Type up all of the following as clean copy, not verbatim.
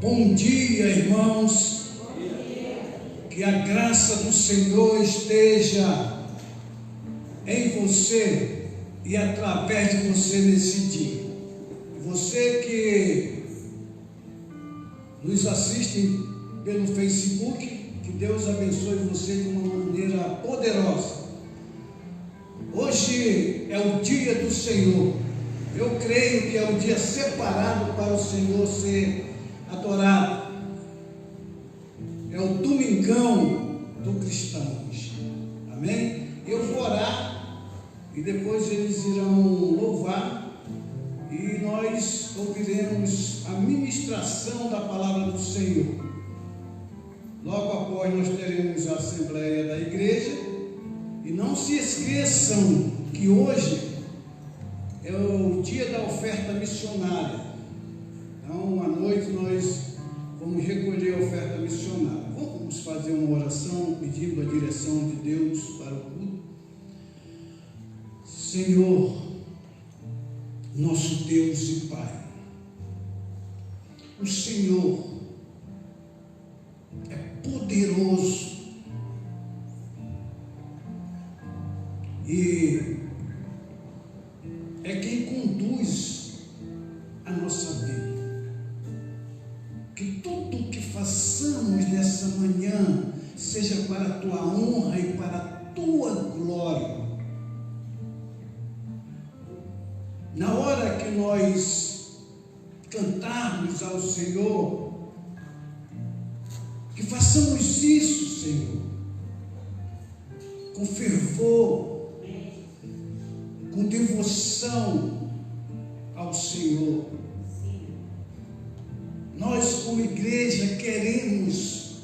Bom dia, irmãos. Que a graça do Senhor esteja em você e através de você nesse dia. Você que nos assiste pelo Facebook, que Deus abençoe você de uma maneira poderosa. Hoje é o dia do Senhor. Eu creio que é um dia separado para o Senhor ser adorado. É o domingão do cristão. Amém? Eu vou orar e depois eles irão louvar e nós ouviremos a ministração da palavra do Senhor. Logo após nós teremos a assembleia da igreja. E não se esqueçam que hoje é o dia da oferta missionária. Então, à noite nós vamos recolher a oferta missionária. Vamos fazer uma oração pedindo a direção de Deus para o culto. Senhor, nosso Deus e Pai, o Senhor é poderoso e é quem conduz a nossa vida. Que tudo que façamos nessa manhã seja para a tua honra e para a tua glória. Na hora que nós cantarmos ao Senhor, que façamos isso, Senhor, com fervor, com devoção ao Senhor. Nós, como igreja, queremos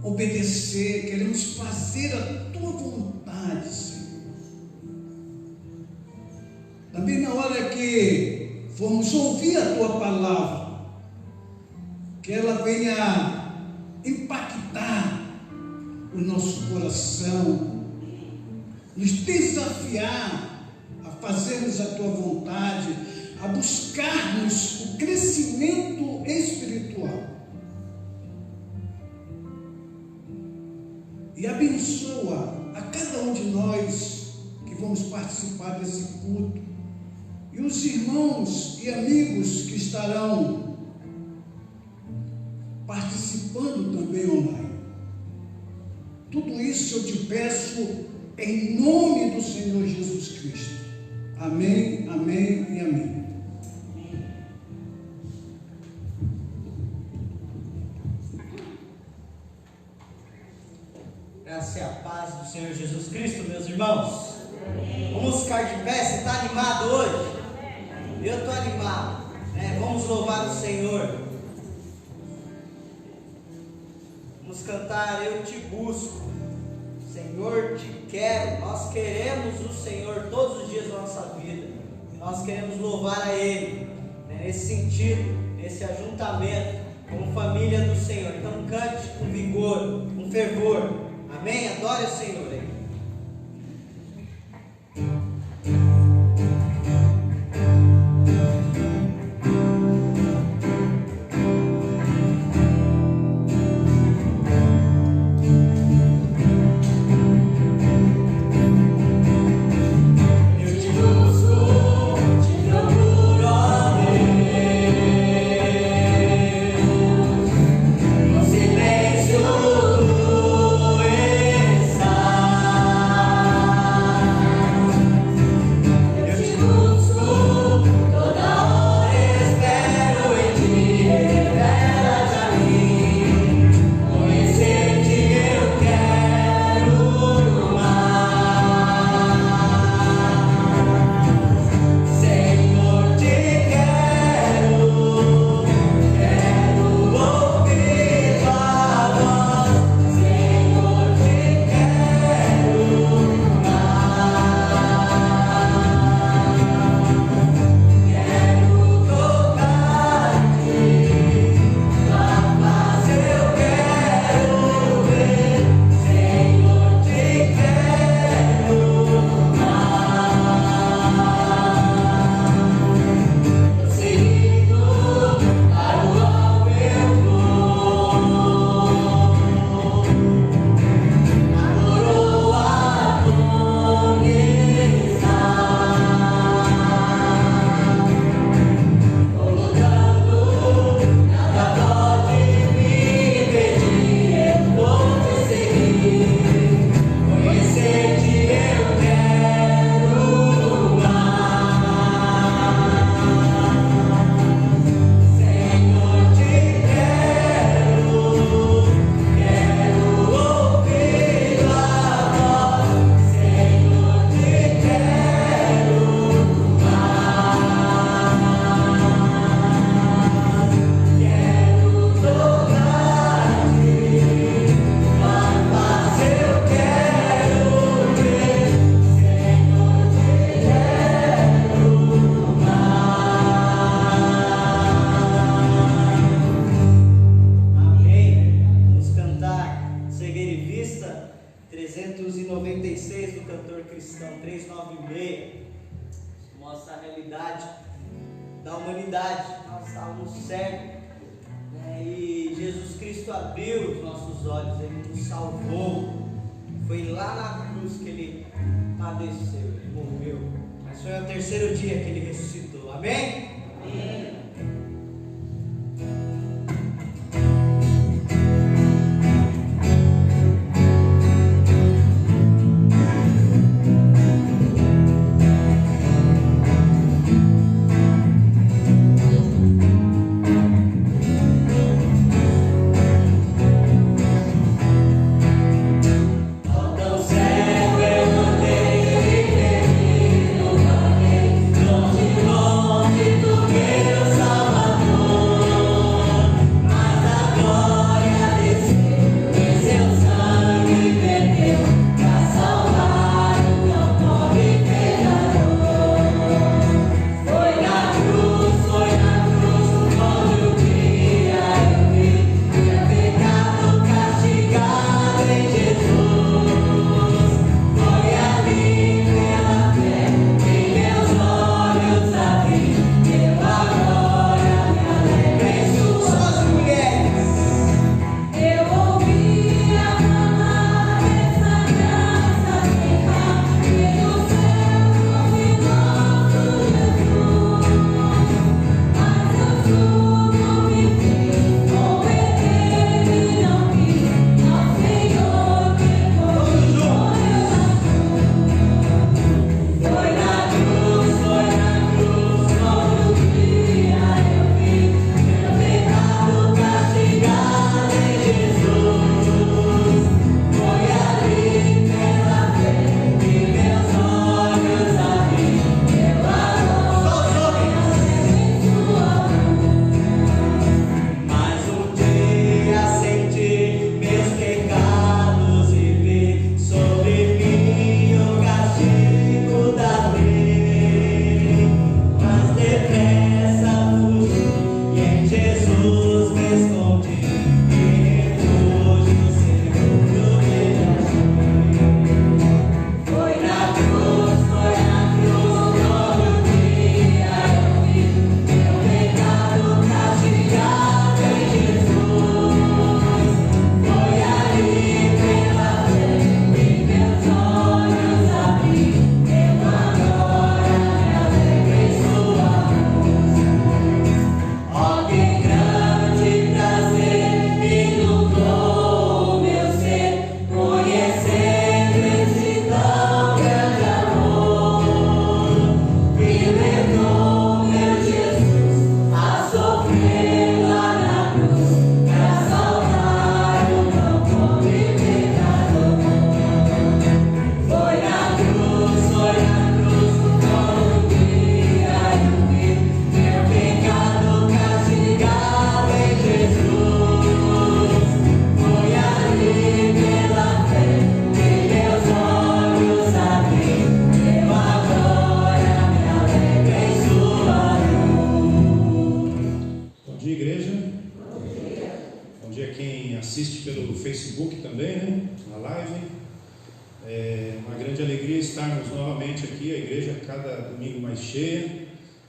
obedecer, queremos fazer a tua vontade, Senhor. Também na hora que formos ouvir a tua palavra, que ela venha impactar o nosso coração, nos desafiar a fazermos a tua vontade, a buscarmos o crescimento espiritual. E abençoa a cada um de nós que vamos participar desse culto, e os irmãos e amigos que estarão participando também online. Tudo isso eu te peço em nome do Senhor Jesus Cristo. Amém, amém e amém. Graça e a paz do Senhor Jesus Cristo, meus irmãos. Vamos ficar de pé. Você está animado hoje? Eu estou animado, né? Vamos louvar o Senhor. Vamos cantar Eu Te Busco, Senhor Te Quero. Nós queremos o Senhor todos os dias da nossa vida. Nós queremos louvar a Ele, né? Nesse sentido, nesse ajuntamento, como família do Senhor. Então cante com vigor, com fervor. Amém? Adore o Senhor aí. Silêncio, essa realidade da humanidade. Nós estávamos cegos, né? E Jesus Cristo abriu os nossos olhos, Ele nos salvou. Foi lá na cruz que Ele padeceu, Ele morreu, mas foi ao terceiro dia que Ele ressuscitou. Amém? Amém.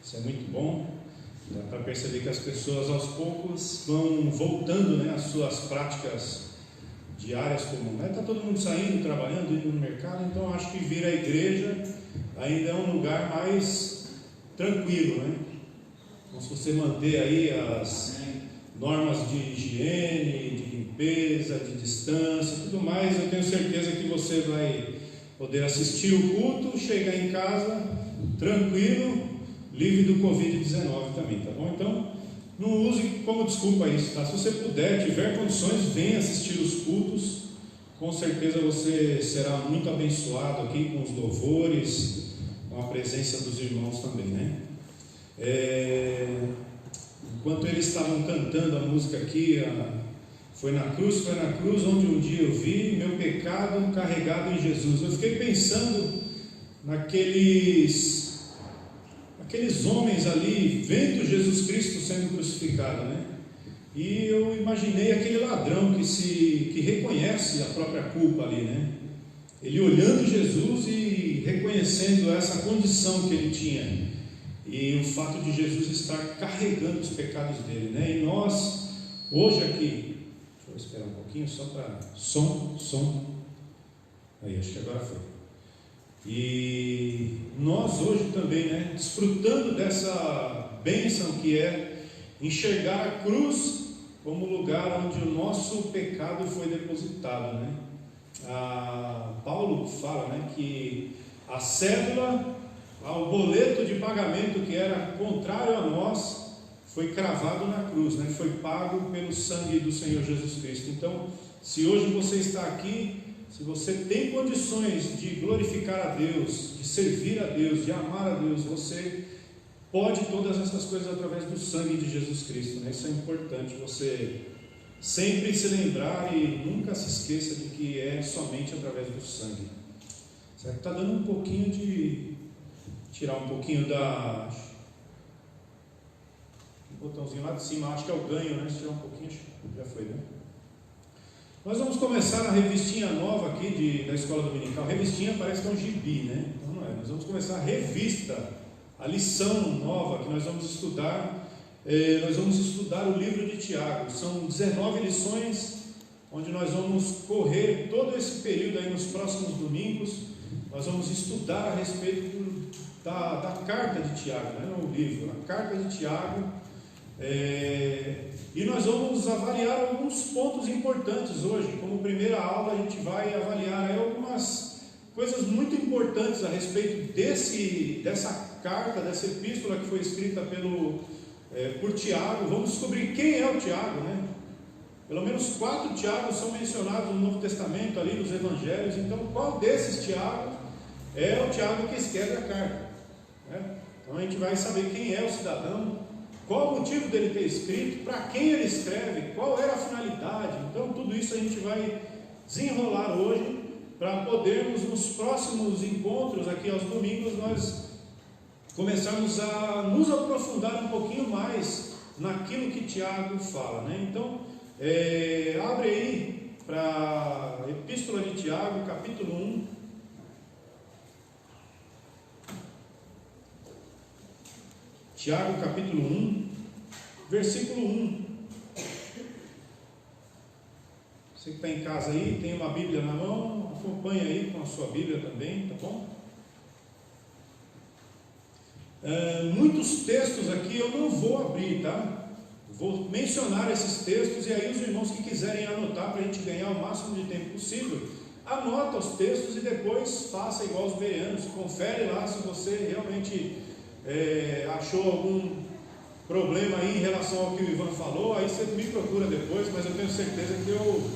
Isso é muito bom. Dá para perceber que as pessoas aos poucos vão voltando, né, às suas práticas diárias comuns. Está todo mundo saindo, trabalhando, indo no mercado, então acho que vir à igreja ainda é um lugar mais tranquilo, né? Então, se você manter aí as normas de higiene, de limpeza, de distância, tudo mais, eu tenho certeza que você vai poder assistir o culto, chegar em casa tranquilo, livre do Covid-19 também, tá bom? Então, não use como desculpa isso, tá? Se você puder, tiver condições, venha assistir os cultos. Com certeza você será muito abençoado aqui com os louvores, com a presença dos irmãos também, né? Enquanto eles estavam cantando a música aqui, foi na cruz onde um dia eu vi meu pecado carregado em Jesus. Eu fiquei pensando naqueles homens ali, vendo Jesus Cristo sendo crucificado, né? E eu imaginei aquele ladrão que reconhece a própria culpa ali, né? Ele olhando Jesus e reconhecendo essa condição que ele tinha. e o fato de Jesus estar carregando os pecados dele, né? E nós, hoje aqui, deixa eu esperar um pouquinho só para som, aí acho que agora foi. E nós hoje também, né, desfrutando dessa bênção que é enxergar a cruz como lugar onde o nosso pecado foi depositado, né? Paulo fala, né, que a cédula, o boleto de pagamento que era contrário a nós, foi cravado na cruz, né? Foi pago pelo sangue do Senhor Jesus Cristo. Então, se hoje você está aqui, se você tem condições de glorificar a Deus, de servir a Deus, de amar a Deus, você pode todas essas coisas através do sangue de Jesus Cristo, né? Isso é importante, você sempre se lembrar e nunca se esqueça de que é somente através do sangue. Certo? Está dando um pouquinho de... tirar um pouquinho da... o botãozinho lá de cima, acho que é o ganho, né? Se tirar um pouquinho, já foi, né? Nós vamos começar a revistinha nova aqui da Escola Dominical. Revistinha parece que é um gibi, né? Então não é. Nós vamos começar a revista, a lição nova que nós vamos estudar. Nós vamos estudar o livro de Tiago. São 19 lições, onde nós vamos correr todo esse período aí nos próximos domingos. Nós vamos estudar a respeito da carta de Tiago, né? O livro, a carta de Tiago. E nós vamos avaliar alguns pontos importantes hoje. Como primeira aula, a gente vai avaliar algumas coisas muito importantes a respeito dessa carta, dessa epístola que foi escrita por Tiago. Vamos descobrir quem é o Tiago, né? Pelo menos 4 Tiagos são mencionados no Novo Testamento, ali nos Evangelhos. Então, qual desses Tiagos é o Tiago que escreve a carta, né? Então, a gente vai saber quem é o cidadão, qual o motivo dele ter escrito, para quem ele escreve, qual era a finalidade. Então, tudo isso a gente vai desenrolar hoje, para podermos, nos próximos encontros aqui aos domingos, nós começarmos a nos aprofundar um pouquinho mais naquilo que Tiago fala, né? Então, abre aí para a Epístola de Tiago, capítulo 1. Tiago, capítulo 1, versículo 1. Você que está em casa aí, tem uma Bíblia na mão, acompanha aí com a sua Bíblia também, tá bom? Muitos textos aqui eu não vou abrir, tá? Vou mencionar esses textos, e aí os irmãos que quiserem anotar, para a gente ganhar o máximo de tempo possível, anota os textos e depois faça igual os bereanos, confere lá se você realmente achou algum problema aí em relação ao que o Ivan falou. Aí você me procura depois, mas eu tenho certeza que eu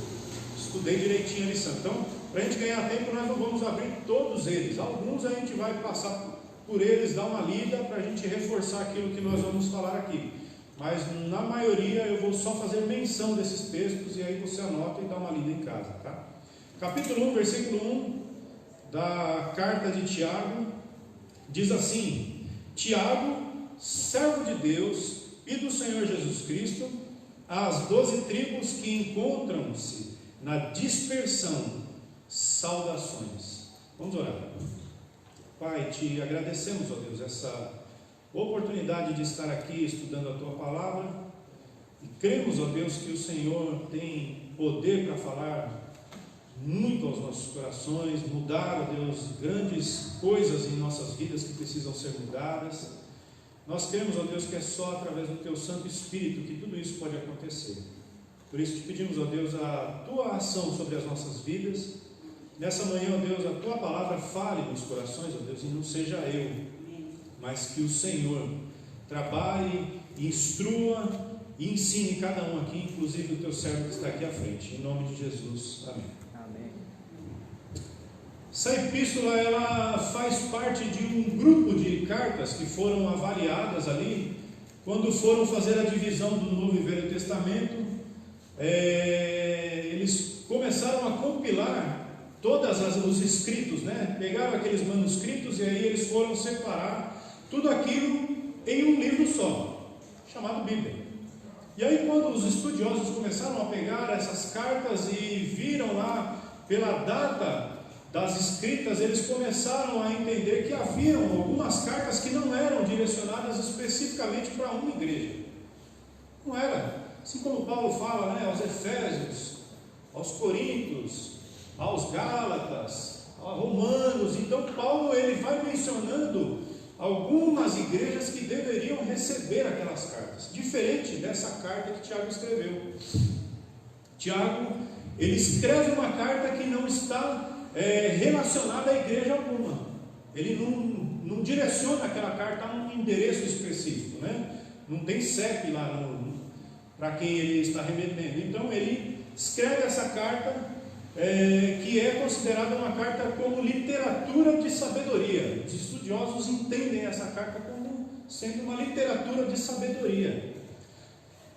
estudei direitinho a lição. Então, para a gente ganhar tempo, nós não vamos abrir todos eles. Alguns a gente vai passar por eles, dar uma lida para a gente reforçar aquilo que nós vamos falar aqui. Mas na maioria eu vou só fazer menção desses textos, e aí você anota e dá uma lida em casa, tá? Capítulo 1, versículo 1 da carta de Tiago diz assim: Tiago, servo de Deus e do Senhor Jesus Cristo, às 12 tribos que encontram-se na dispersão, saudações. Vamos orar. Pai, te agradecemos, ó Deus, essa oportunidade de estar aqui estudando a Tua Palavra, e cremos, ó Deus, que o Senhor tem poder para falar muito aos nossos corações, mudar, ó Deus, grandes coisas em nossas vidas que precisam ser mudadas. Nós cremos, ó Deus, que é só através do Teu Santo Espírito que tudo isso pode acontecer. Por isso te pedimos, ó Deus, a Tua ação sobre as nossas vidas. Nessa manhã, ó Deus, a Tua Palavra fale nos corações, ó Deus, e não seja eu, mas que o Senhor trabalhe, instrua e ensine cada um aqui, inclusive o Teu servo que está aqui à frente. Em nome de Jesus. Amém. Amém. Essa epístola, ela faz parte de um grupo de cartas que foram avaliadas ali, quando foram fazer a divisão do Novo e Velho Testamento. Eles começaram a compilar todos os escritos, né? Pegaram aqueles manuscritos e aí eles foram separar tudo aquilo em um livro só, chamado Bíblia. E aí, quando os estudiosos começaram a pegar essas cartas e viram lá pela data das escritas, eles começaram a entender que haviam algumas cartas que não eram direcionadas especificamente para uma igreja. Não era. Assim como Paulo fala, né, aos Efésios, aos Coríntios, aos Gálatas, aos Romanos. Então Paulo ele vai mencionando algumas igrejas que deveriam receber aquelas cartas, diferente dessa carta que Tiago escreveu. Tiago, ele escreve uma carta que não está relacionada à igreja alguma. Ele não direciona aquela carta a um endereço específico, né? Não tem CEP lá para quem ele está remetendo. Então ele escreve essa carta que é considerada uma carta como literatura de sabedoria. Os estudiosos entendem essa carta como sendo uma literatura de sabedoria.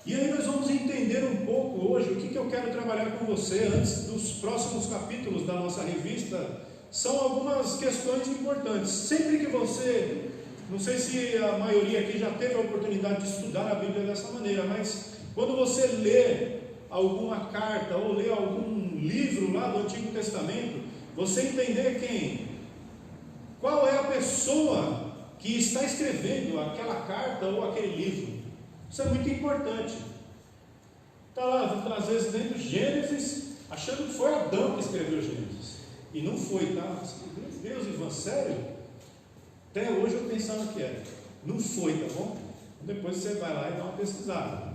E aí nós vamos entender um pouco hoje o que eu quero trabalhar com você antes dos próximos capítulos da nossa revista. São algumas questões importantes. Sempre que você, não sei se a maioria aqui já teve a oportunidade de estudar a Bíblia dessa maneira, mas quando você lê alguma carta ou lê algum livro lá do Antigo Testamento, você entender qual é a pessoa que está escrevendo aquela carta ou aquele livro. Isso é muito importante. Está lá, às vezes, dentro de Gênesis, achando que foi Adão que escreveu Gênesis. E não foi, tá? Meu Deus, Ivan, sério? Até hoje eu pensava que era. Não foi, tá bom? Depois você vai lá e dá uma pesquisada.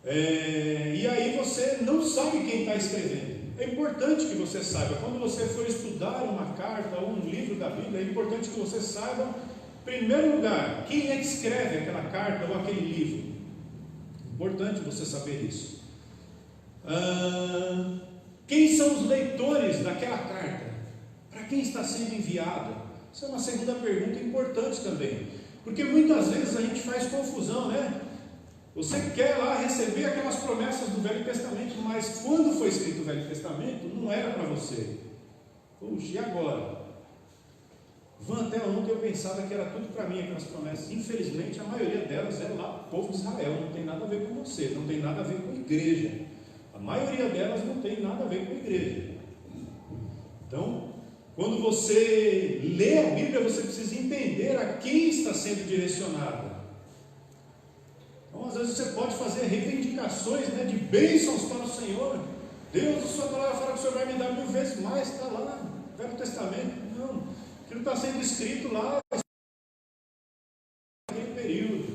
E aí você não sabe quem está escrevendo. É importante que você saiba. Quando você for estudar uma carta ou um livro da Bíblia, é importante que você saiba, em primeiro lugar, quem é que escreve aquela carta ou aquele livro. Importante você saber isso. Quem são os leitores daquela carta? Para quem está sendo enviada? Isso é uma segunda pergunta importante também, porque muitas vezes a gente faz confusão, né? Você quer lá receber aquelas promessas do Velho Testamento, mas quando foi escrito o Velho Testamento, não era para você. Puxa, e agora? Até ontem eu pensava que era tudo para mim aquelas promessas. Infelizmente a maioria delas é lá para o povo de Israel, não tem nada a ver com você, não tem nada a ver com a igreja. A maioria delas não tem nada a ver com a igreja. Então, quando você lê a Bíblia, você precisa entender a quem está sendo direcionada. Então, às vezes você pode fazer reivindicações, né, de bênçãos para o Senhor. Deus, a sua palavra fala que o Senhor vai me dar 1000 vezes mais, está lá no Velho Testamento. Não, aquilo está sendo escrito lá naquele período.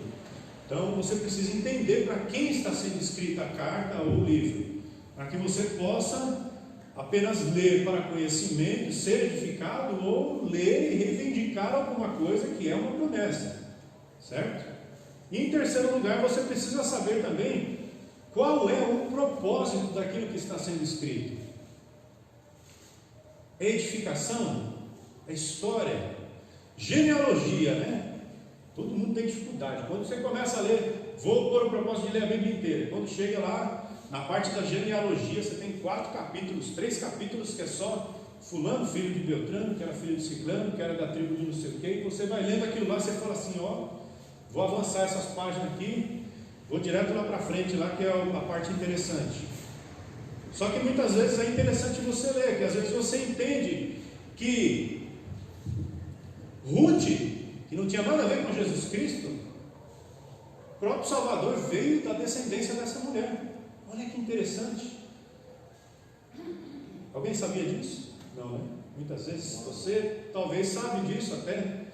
Então você precisa entender para quem está sendo escrita a carta ou o livro, para que você possa apenas ler para conhecimento, ser edificado, ou ler e reivindicar alguma coisa que é uma promessa, certo? E em terceiro lugar, você precisa saber também qual é o propósito daquilo que está sendo escrito. É edificação? É história? Genealogia, né? Todo mundo tem dificuldade. Quando você começa a ler, vou pôr o propósito de ler a Bíblia inteira. Quando chega lá, na parte da genealogia, você tem 4 capítulos, 3 capítulos que é só fulano, filho de Beltrano, que era filho de Ciclano, que era da tribo de não sei o quê, e você vai lendo aquilo lá, você fala assim, vou avançar essas páginas aqui, vou direto lá para frente, lá que é a parte interessante. Só que muitas vezes é interessante você ler, que às vezes você entende que Ruth, que não tinha nada a ver com Jesus Cristo, o próprio Salvador veio da descendência dessa mulher. Olha que interessante. Alguém sabia disso? Não, né? Muitas vezes você talvez sabe disso até,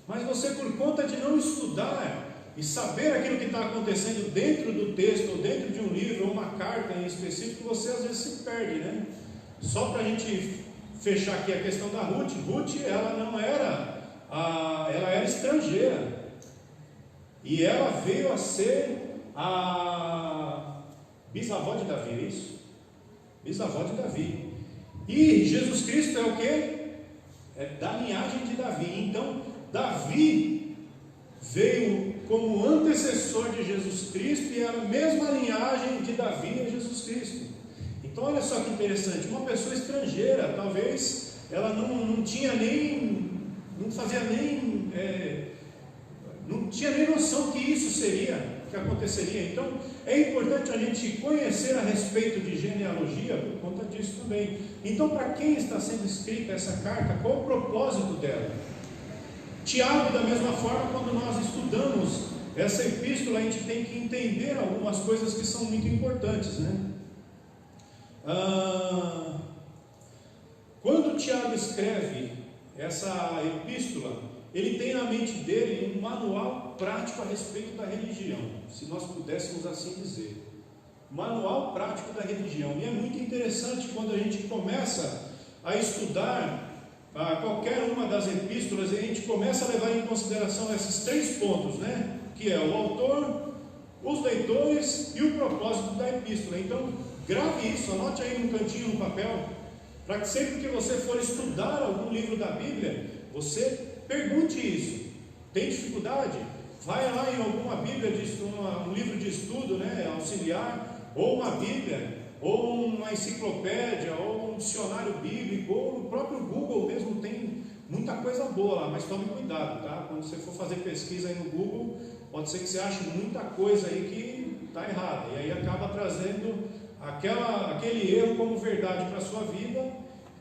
mas você, por conta de não estudar e saber aquilo que está acontecendo dentro do texto, ou dentro de um livro, ou uma carta em específico, você às vezes se perde, né? Só para a gente fechar aqui a questão da Ruth. Ruth, ela não era, ela era estrangeira, e ela veio a ser a bisavó de Davi, é isso? Bisavó de Davi. E Jesus Cristo é o quê? É da linhagem de Davi. Então, Davi veio como antecessor de Jesus Cristo, e era a mesma linhagem de Davi a Jesus Cristo. Então, olha só que interessante. Uma pessoa estrangeira, talvez ela não tinha nem, não fazia nem, não tinha nem noção que isso seria, que aconteceria. Então é importante a gente conhecer a respeito de genealogia por conta disso também. Então, para quem está sendo escrita essa carta, qual o propósito dela? Tiago, da mesma forma, quando nós estudamos estudamos essa epístola, a gente tem que entender algumas coisas que são muito importantes, né? Quando Tiago escreve essa epístola, ele tem na mente dele um manual prático a respeito da religião, se nós pudéssemos assim dizer. Manual prático da religião. E é muito interessante quando a gente começa a estudar qualquer uma das epístolas, e a gente começa a levar em consideração esses 3 pontos, né? Que é o autor, os leitores e o propósito da epístola. Então, grave isso, anote aí no cantinho, no papel, para que sempre que você for estudar algum livro da Bíblia, você pergunte isso. Tem dificuldade? Vai lá em alguma Bíblia, um livro de estudo, né, auxiliar, ou uma Bíblia, ou uma enciclopédia, ou um dicionário bíblico, ou no próprio Google mesmo tem muita coisa boa lá, mas tome cuidado, tá? Quando você for fazer pesquisa aí no Google, pode ser que você ache muita coisa aí que está errada, e aí acaba trazendo aquele erro como verdade para a sua vida,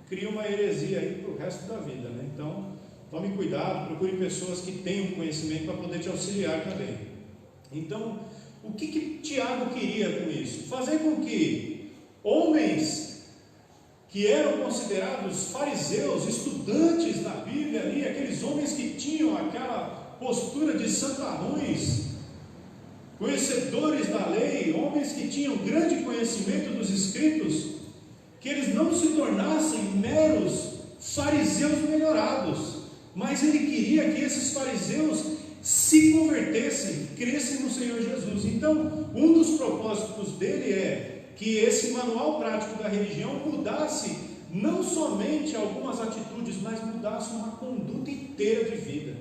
cria uma heresia aí para o resto da vida, né? Então, tome cuidado, procure pessoas que tenham conhecimento para poder te auxiliar também. Então, o que Tiago queria com isso? Fazer com que homens que eram considerados fariseus, estudantes da Bíblia ali, aqueles homens que tinham aquela postura de santarrões, conhecedores da lei, homens que tinham grande conhecimento dos escritos, que eles não se tornassem meros fariseus melhorados, mas ele queria que esses fariseus se convertessem, crescem no Senhor Jesus. Então, um dos propósitos dele é que esse manual prático da religião mudasse não somente algumas atitudes, mas mudasse uma conduta inteira de vida.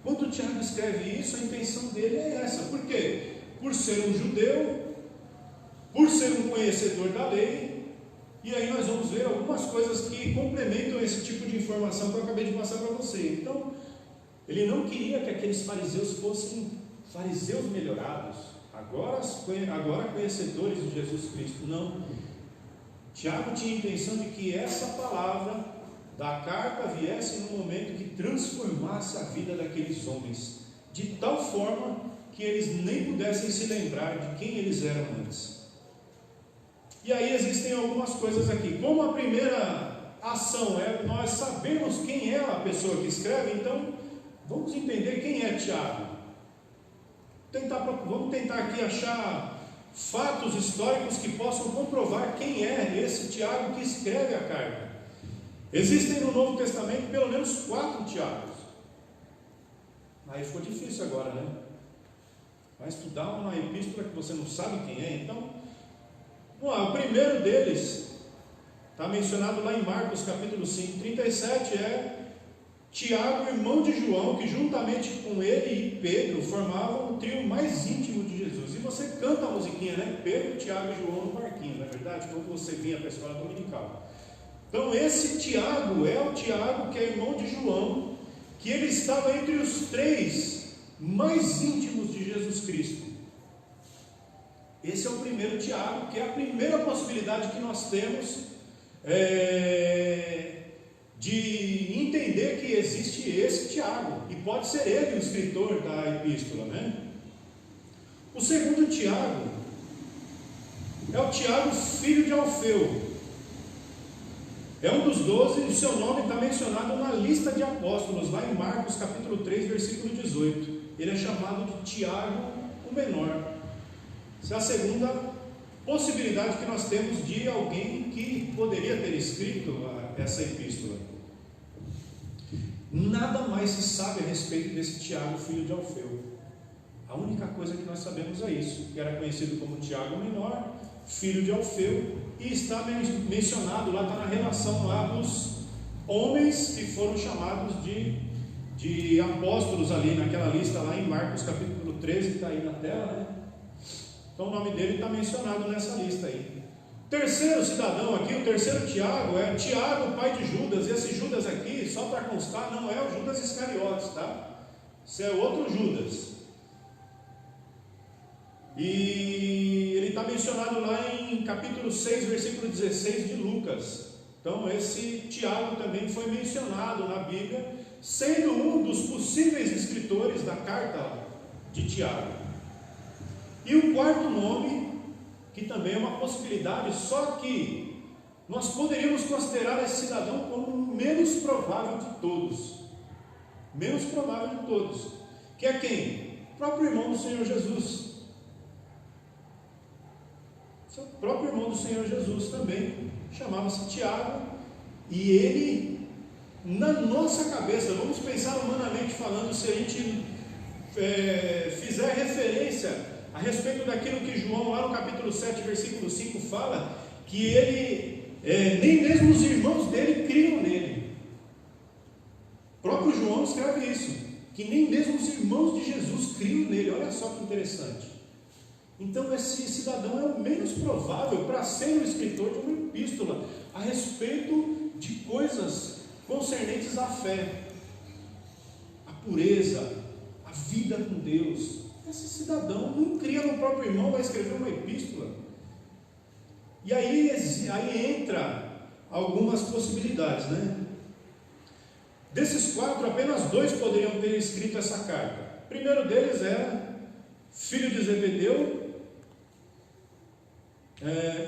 Quando Tiago escreve isso, a intenção dele é essa. Por quê? Por ser um judeu, por ser um conhecedor da lei. E aí nós vamos ver algumas coisas que complementam esse tipo de informação que eu acabei de passar para você. Então, ele não queria que aqueles fariseus fossem fariseus melhorados, agora conhecedores de Jesus Cristo. Não. Tiago tinha a intenção de que essa palavra da carta viesse no momento que transformasse a vida daqueles homens, de tal forma que eles nem pudessem se lembrar de quem eles eram antes. E aí existem algumas coisas aqui. Como a primeira ação é nós sabemos quem é a pessoa que escreve, então vamos entender quem é Tiago. Vamos tentar aqui achar fatos históricos que possam comprovar quem é esse Tiago que escreve a carta. Existem no Novo Testamento pelo menos 4 Tiagos. Aí ficou difícil agora, né? Vai estudar uma epístola que você não sabe quem é, então... o primeiro deles está mencionado lá em Marcos capítulo 5, 37, é Tiago, irmão de João, que juntamente com ele e Pedro formavam o trio mais íntimo de Jesus. E você canta a musiquinha, né? Pedro, Tiago e João no barquinho, não é verdade? Quando você vinha para a escola dominical. Então esse Tiago é o Tiago que é irmão de João, que ele estava entre os 3 mais íntimos de Jesus Cristo. Esse é o primeiro Tiago, que é a primeira possibilidade que nós temos de entender que existe esse Tiago, e pode ser ele o escritor da epístola, né? O segundo Tiago é o Tiago, filho de Alfeu. É um dos 12, e o seu nome está mencionado na lista de apóstolos, lá em Marcos capítulo 3, versículo 18. Ele é chamado de Tiago o menor. Essa é a segunda possibilidade que nós temos de alguém que poderia ter escrito essa epístola. Nada mais se sabe a respeito desse Tiago, filho de Alfeu. A única coisa que nós sabemos é isso, que era conhecido como Tiago menor, filho de Alfeu, e está mencionado lá, está na relação lá dos homens que foram chamados de apóstolos ali, naquela lista lá em Marcos capítulo 13, que está aí na tela, né? Então o nome dele está mencionado nessa lista aí. Terceiro cidadão aqui, o terceiro Tiago, é Tiago, pai de Judas. Esse Judas aqui, só para constar, não é o Judas Iscariotes, tá? Esse é outro Judas. E ele está mencionado lá em capítulo 6, versículo 16 de Lucas. Então esse Tiago também foi mencionado na Bíblia, sendo um dos possíveis escritores da carta de Tiago. E o quarto nome, que também é uma possibilidade, só que nós poderíamos considerar esse cidadão como o menos provável de todos. Menos provável de todos. Que é quem? O próprio irmão do Senhor Jesus. O próprio irmão do Senhor Jesus também chamava-se Tiago, e ele, na nossa cabeça, vamos pensar humanamente falando, se a gente fizer referência a respeito daquilo que João, lá no capítulo 7, versículo 5, fala, que ele, nem mesmo os irmãos dele criam nele. O próprio João escreve isso, que nem mesmo os irmãos de Jesus criam nele. Olha só que interessante. Então esse cidadão é o menos provável para ser o escritor de uma epístola a respeito de coisas concernentes à fé, à pureza, à vida com Deus. Esse cidadão não cria no próprio irmão, vai escrever uma epístola. E aí entra algumas possibilidades, né? Desses 4, apenas 2 poderiam ter escrito essa carta. O primeiro deles era filho de Zebedeu,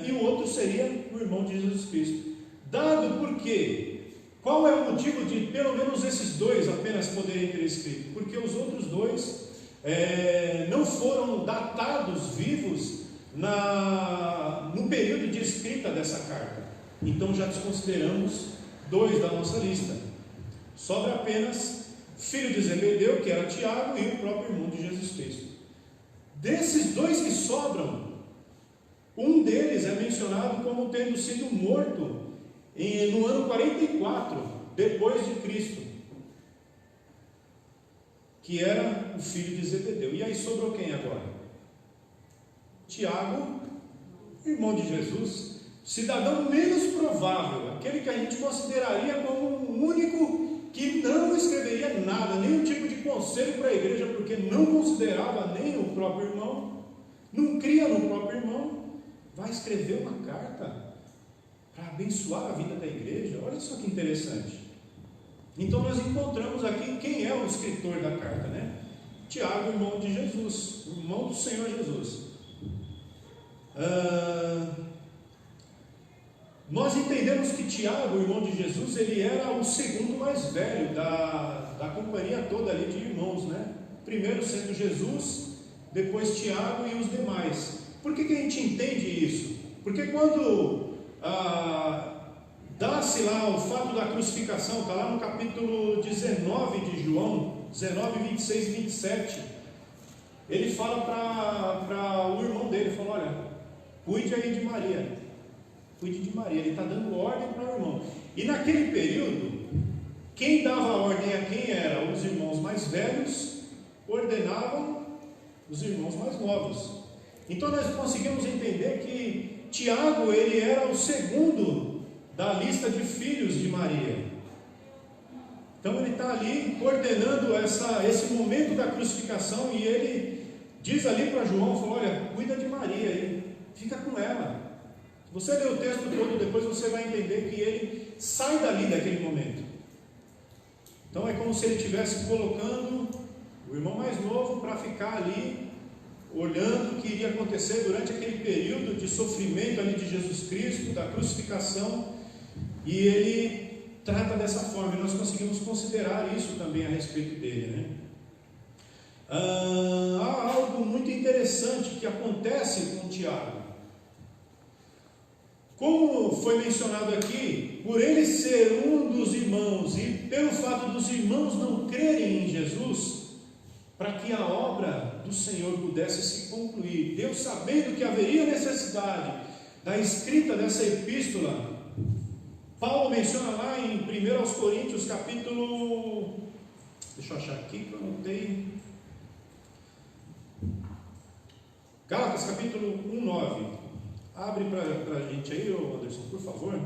e o outro seria o irmão de Jesus Cristo. Dado porque, qual é o motivo de pelo menos esses 2 apenas poderem ter escrito? Porque os outros 2 não foram datados vivos no período de escrita dessa carta. Então já desconsideramos 2 da nossa lista. Sobra apenas filho de Zebedeu, que era Tiago, e o próprio irmão de Jesus Cristo. Desses 2 que sobram, um deles é mencionado como tendo sido morto no ano 44 depois de Cristo, que era o filho de Zebedeu. E aí sobrou quem agora? Tiago, irmão de Jesus, cidadão menos provável, aquele que a gente consideraria como o único que não escreveria nada, nenhum tipo de conselho para a igreja, porque não considerava nem o próprio irmão, não cria no próprio irmão, vai escrever uma carta para abençoar a vida da igreja. Olha só que interessante. Então nós encontramos aqui quem é o escritor da carta, né? Tiago, irmão de Jesus, irmão do Senhor Jesus. Nós entendemos que Tiago, irmão de Jesus, ele era o segundo mais velho da companhia toda ali de irmãos, né? Primeiro sendo Jesus, depois Tiago e os demais. Por que a gente entende isso? Porque quando dá-se lá o fato da crucificação, está lá no capítulo 19 de João, 19, 26 e 27, ele fala para o irmão dele, fala: olha, cuide aí de Maria. Cuide de Maria, ele está dando ordem para o irmão. E naquele período, quem dava ordem a quem era? Os irmãos mais velhos ordenavam os irmãos mais novos. Então nós conseguimos entender que Tiago, ele era o segundo da lista de filhos de Maria. Então ele está ali coordenando esse momento da crucificação, e ele diz ali para João, falou: olha, cuida de Maria aí, fica com ela. Se você ler o texto todo, depois você vai entender que ele sai dali daquele momento. Então é como se ele estivesse colocando o irmão mais novo para ficar ali, olhando o que iria acontecer durante aquele período de sofrimento ali de Jesus Cristo, da crucificação, e ele trata dessa forma, e nós conseguimos considerar isso também a respeito dele, né? Há algo muito interessante que acontece com Tiago. Como foi mencionado aqui, por ele ser um dos irmãos e pelo fato dos irmãos não crerem em Jesus, para que a obra do Senhor pudesse se concluir, Deus, sabendo que haveria necessidade da escrita dessa epístola, Paulo menciona lá em 1 Coríntios capítulo, deixa eu achar aqui que eu anotei, Gálatas capítulo 1:9. Abre para a gente aí, Anderson, por favor.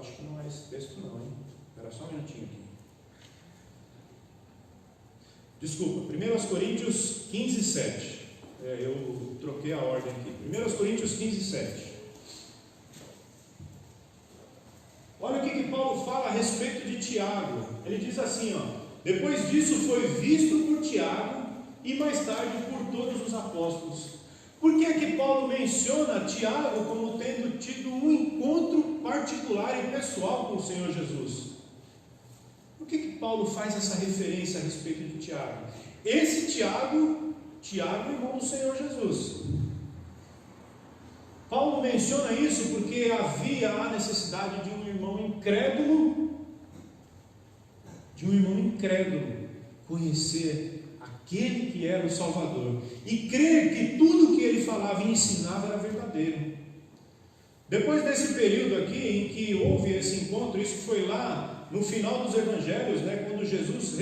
acho que não é esse texto não, hein? Espera só um minutinho aqui. Desculpa, 1 Coríntios 15, 7. Eu troquei a ordem aqui. 1 Coríntios 15, 7. Olha o que Paulo fala a respeito de Tiago. Ele diz assim, ó: depois disso foi visto por Tiago e mais tarde por todos os apóstolos. Por que é que Paulo menciona Tiago como tendo tido um encontro particular e pessoal com o Senhor Jesus? Por que Paulo faz essa referência a respeito de Tiago? Esse Tiago, irmão do Senhor Jesus. Paulo menciona isso porque havia a necessidade de um irmão incrédulo conhecer aquele que era o Salvador e crer que tudo que ele falava e ensinava era verdadeiro. Depois desse período aqui em que houve esse encontro, isso foi lá no final dos evangelhos, né, quando Jesus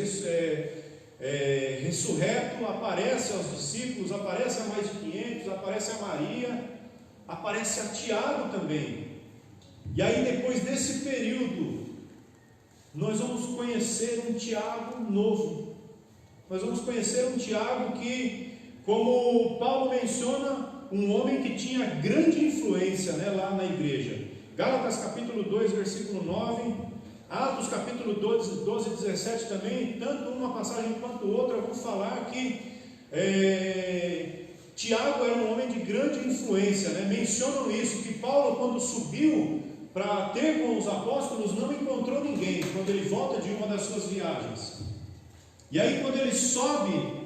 ressurreto aparece aos discípulos, aparece a mais de 500, aparece a Maria, aparece a Tiago também. E aí depois desse período nós vamos conhecer um Tiago novo. Nós vamos conhecer um Tiago que, como Paulo menciona, um homem que tinha grande influência, né, lá na igreja. Gálatas capítulo 2, versículo 9, Atos capítulo 12 e 17 também, tanto uma passagem quanto outra, vão falar que Tiago era um homem de grande influência, né? Mencionam isso, que Paulo, quando subiu para ter com os apóstolos, não encontrou ninguém, quando ele volta de uma das suas viagens. E aí quando ele sobe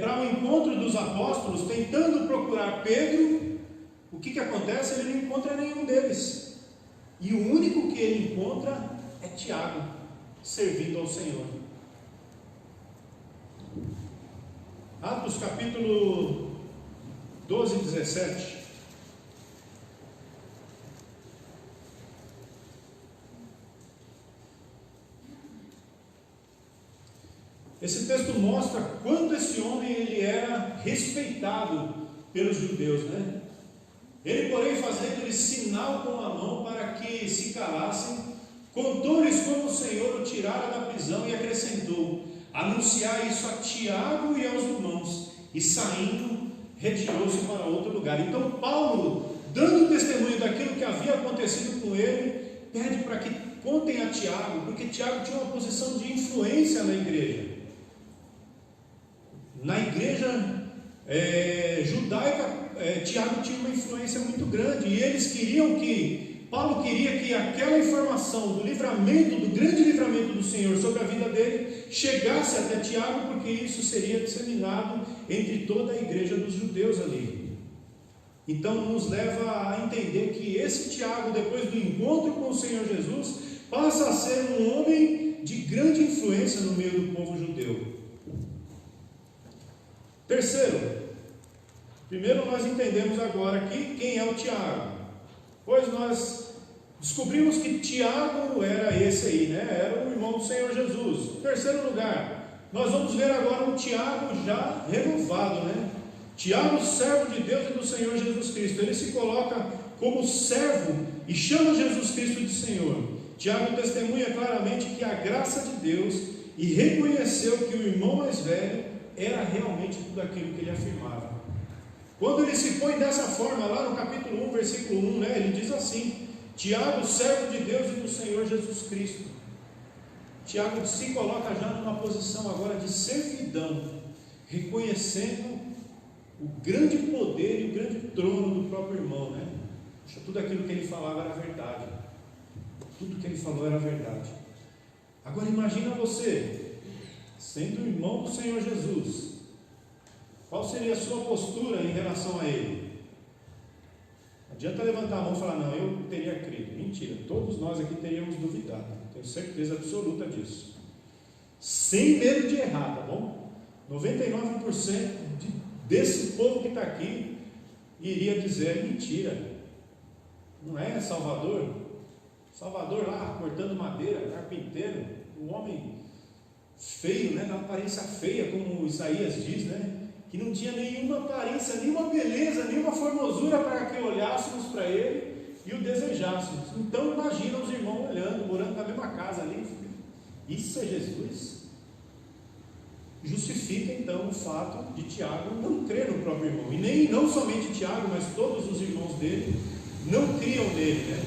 para o encontro dos apóstolos, tentando procurar Pedro, o que acontece? Ele não encontra nenhum deles, e o único que ele encontra é Tiago, servindo ao Senhor. Atos capítulo 12 e 17. Esse texto mostra quanto esse homem ele era respeitado pelos judeus, né? Ele, porém, fazendo-lhes sinal com a mão para que se calassem, contou-lhes como o Senhor o tirara da prisão e acrescentou: anunciar isso a Tiago e aos irmãos. E saindo, retirou-se para outro lugar. Então Paulo, dando testemunho daquilo que havia acontecido com ele, pede para que contem a Tiago, porque Tiago tinha uma posição de influência na igreja. Na igreja judaica, Tiago tinha uma influência muito grande, e eles queriam Paulo queria que aquela informação do livramento, do grande livramento do Senhor sobre a vida dele, chegasse até Tiago, porque isso seria disseminado entre toda a igreja dos judeus ali. Então nos leva a entender que esse Tiago, depois do encontro com o Senhor Jesus, passa a ser um homem de grande influência no meio do povo judeu. Primeiro nós entendemos agora aqui quem é o Tiago, pois nós descobrimos que Tiago era esse aí, né? Era o irmão do Senhor Jesus. Em terceiro lugar, nós vamos ver agora um Tiago já renovado, né? Tiago, servo de Deus e do Senhor Jesus Cristo. Ele se coloca como servo e chama Jesus Cristo de Senhor. Tiago testemunha claramente que a graça de Deus e reconheceu que o irmão mais velho era realmente tudo aquilo que ele afirmava. Quando ele se põe dessa forma, lá no capítulo 1, versículo 1, né, ele diz assim: Tiago, servo de Deus e do Senhor Jesus Cristo. Tiago se coloca já numa posição agora de servidão, reconhecendo o grande poder e o grande trono do próprio irmão, né? Tudo aquilo que ele falava era verdade. Tudo que ele falou era verdade. Agora imagina você, sendo irmão do Senhor Jesus, qual seria a sua postura em relação a ele? Não adianta levantar a mão e falar: não, eu teria crido. Mentira, todos nós aqui teríamos duvidado, tenho certeza absoluta disso, sem medo de errar, tá bom? 99% desse povo que está aqui iria dizer: mentira, não é Salvador lá cortando madeira, carpinteiro, um homem feio, né, da aparência feia, como Isaías diz, né, que não tinha nenhuma aparência, nenhuma beleza, nenhuma formosura para que olhássemos para ele e o desejássemos. Então imagina os irmãos olhando, morando na mesma casa ali. Isso é Jesus? Justifica então o fato de Tiago não crer no próprio irmão. E nem não somente Tiago, mas todos os irmãos dele não criam nele, né?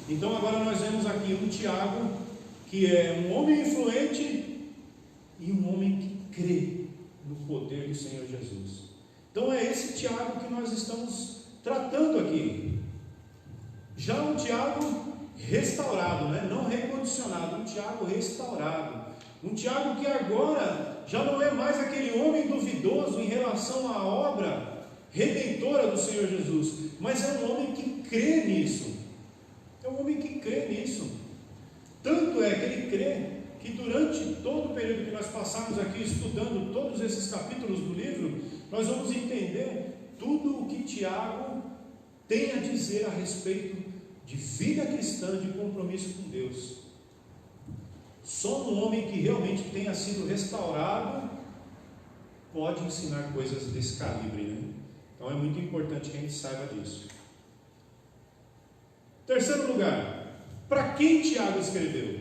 Então agora nós vemos aqui um Tiago que é um homem influente e um homem que crê no poder do Senhor Jesus. Então é esse Tiago que nós estamos tratando aqui. Já um Tiago restaurado, né? Não recondicionado, um Tiago restaurado. Um Tiago que agora já não é mais aquele homem duvidoso em relação à obra redentora do Senhor Jesus, mas é um homem que crê nisso. É um homem que crê nisso. Tanto é que ele crê que durante todo o período que nós passamos aqui estudando todos esses capítulos do livro, nós vamos entender tudo o que Tiago tem a dizer a respeito de vida cristã, de compromisso com Deus. Só um homem que realmente tenha sido restaurado pode ensinar coisas desse calibre, né? Então é muito importante que a gente saiba disso. Terceiro lugar, para quem Tiago escreveu?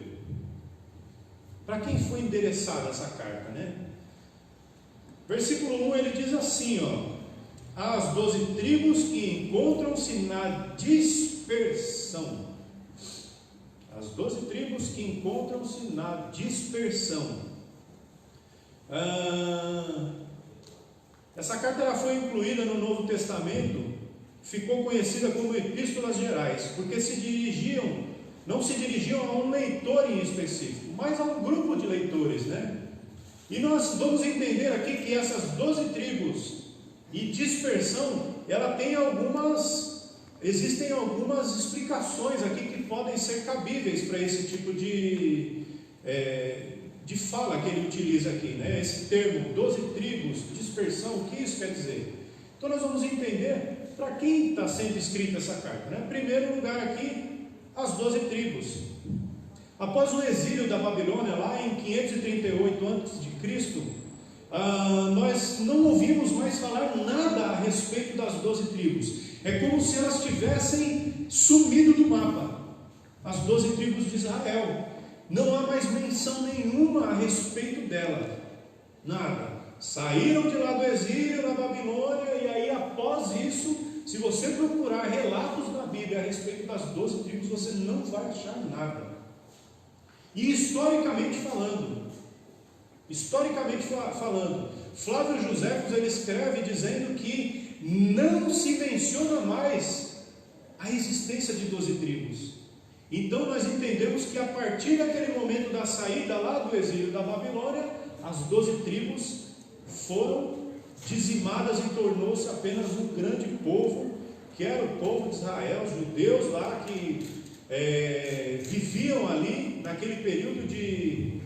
Para quem foi endereçada essa carta, né? Versículo 1 ele diz assim, ó: as 12 tribos que encontram-se na dispersão. As 12 tribos que encontram-se na dispersão. Essa carta ela foi incluída no Novo Testamento, ficou conhecida como Epístolas Gerais, porque não se dirigiam a um leitor em específico, mas a um grupo de leitores, né? E nós vamos entender aqui que essas 12 tribos e dispersão, existem algumas explicações aqui que podem ser cabíveis para esse tipo de fala que ele utiliza aqui, né? Esse termo, 12 tribos, dispersão, o que isso quer dizer? Então nós vamos entender para quem está sendo escrita essa carta, né? Em primeiro lugar aqui, as 12 tribos. Após o exílio da Babilônia, lá em 538 a.C., nós não ouvimos mais falar nada a respeito das 12 tribos. É como se elas tivessem sumido do mapa. As 12 tribos de Israel. Não há mais menção nenhuma a respeito dela. Nada. Saíram de lá do exílio da Babilônia, e aí após isso, se você procurar relatos da Bíblia a respeito das 12 tribos, você não vai achar nada. E historicamente falando, Flávio Joséfos ele escreve dizendo que não se menciona mais a existência de 12 tribos. Então nós entendemos que a partir daquele momento da saída lá do exílio da Babilônia, as 12 tribos foram dizimadas e tornou-se apenas um grande povo, que era o povo de Israel, os judeus lá que viviam ali naquele período de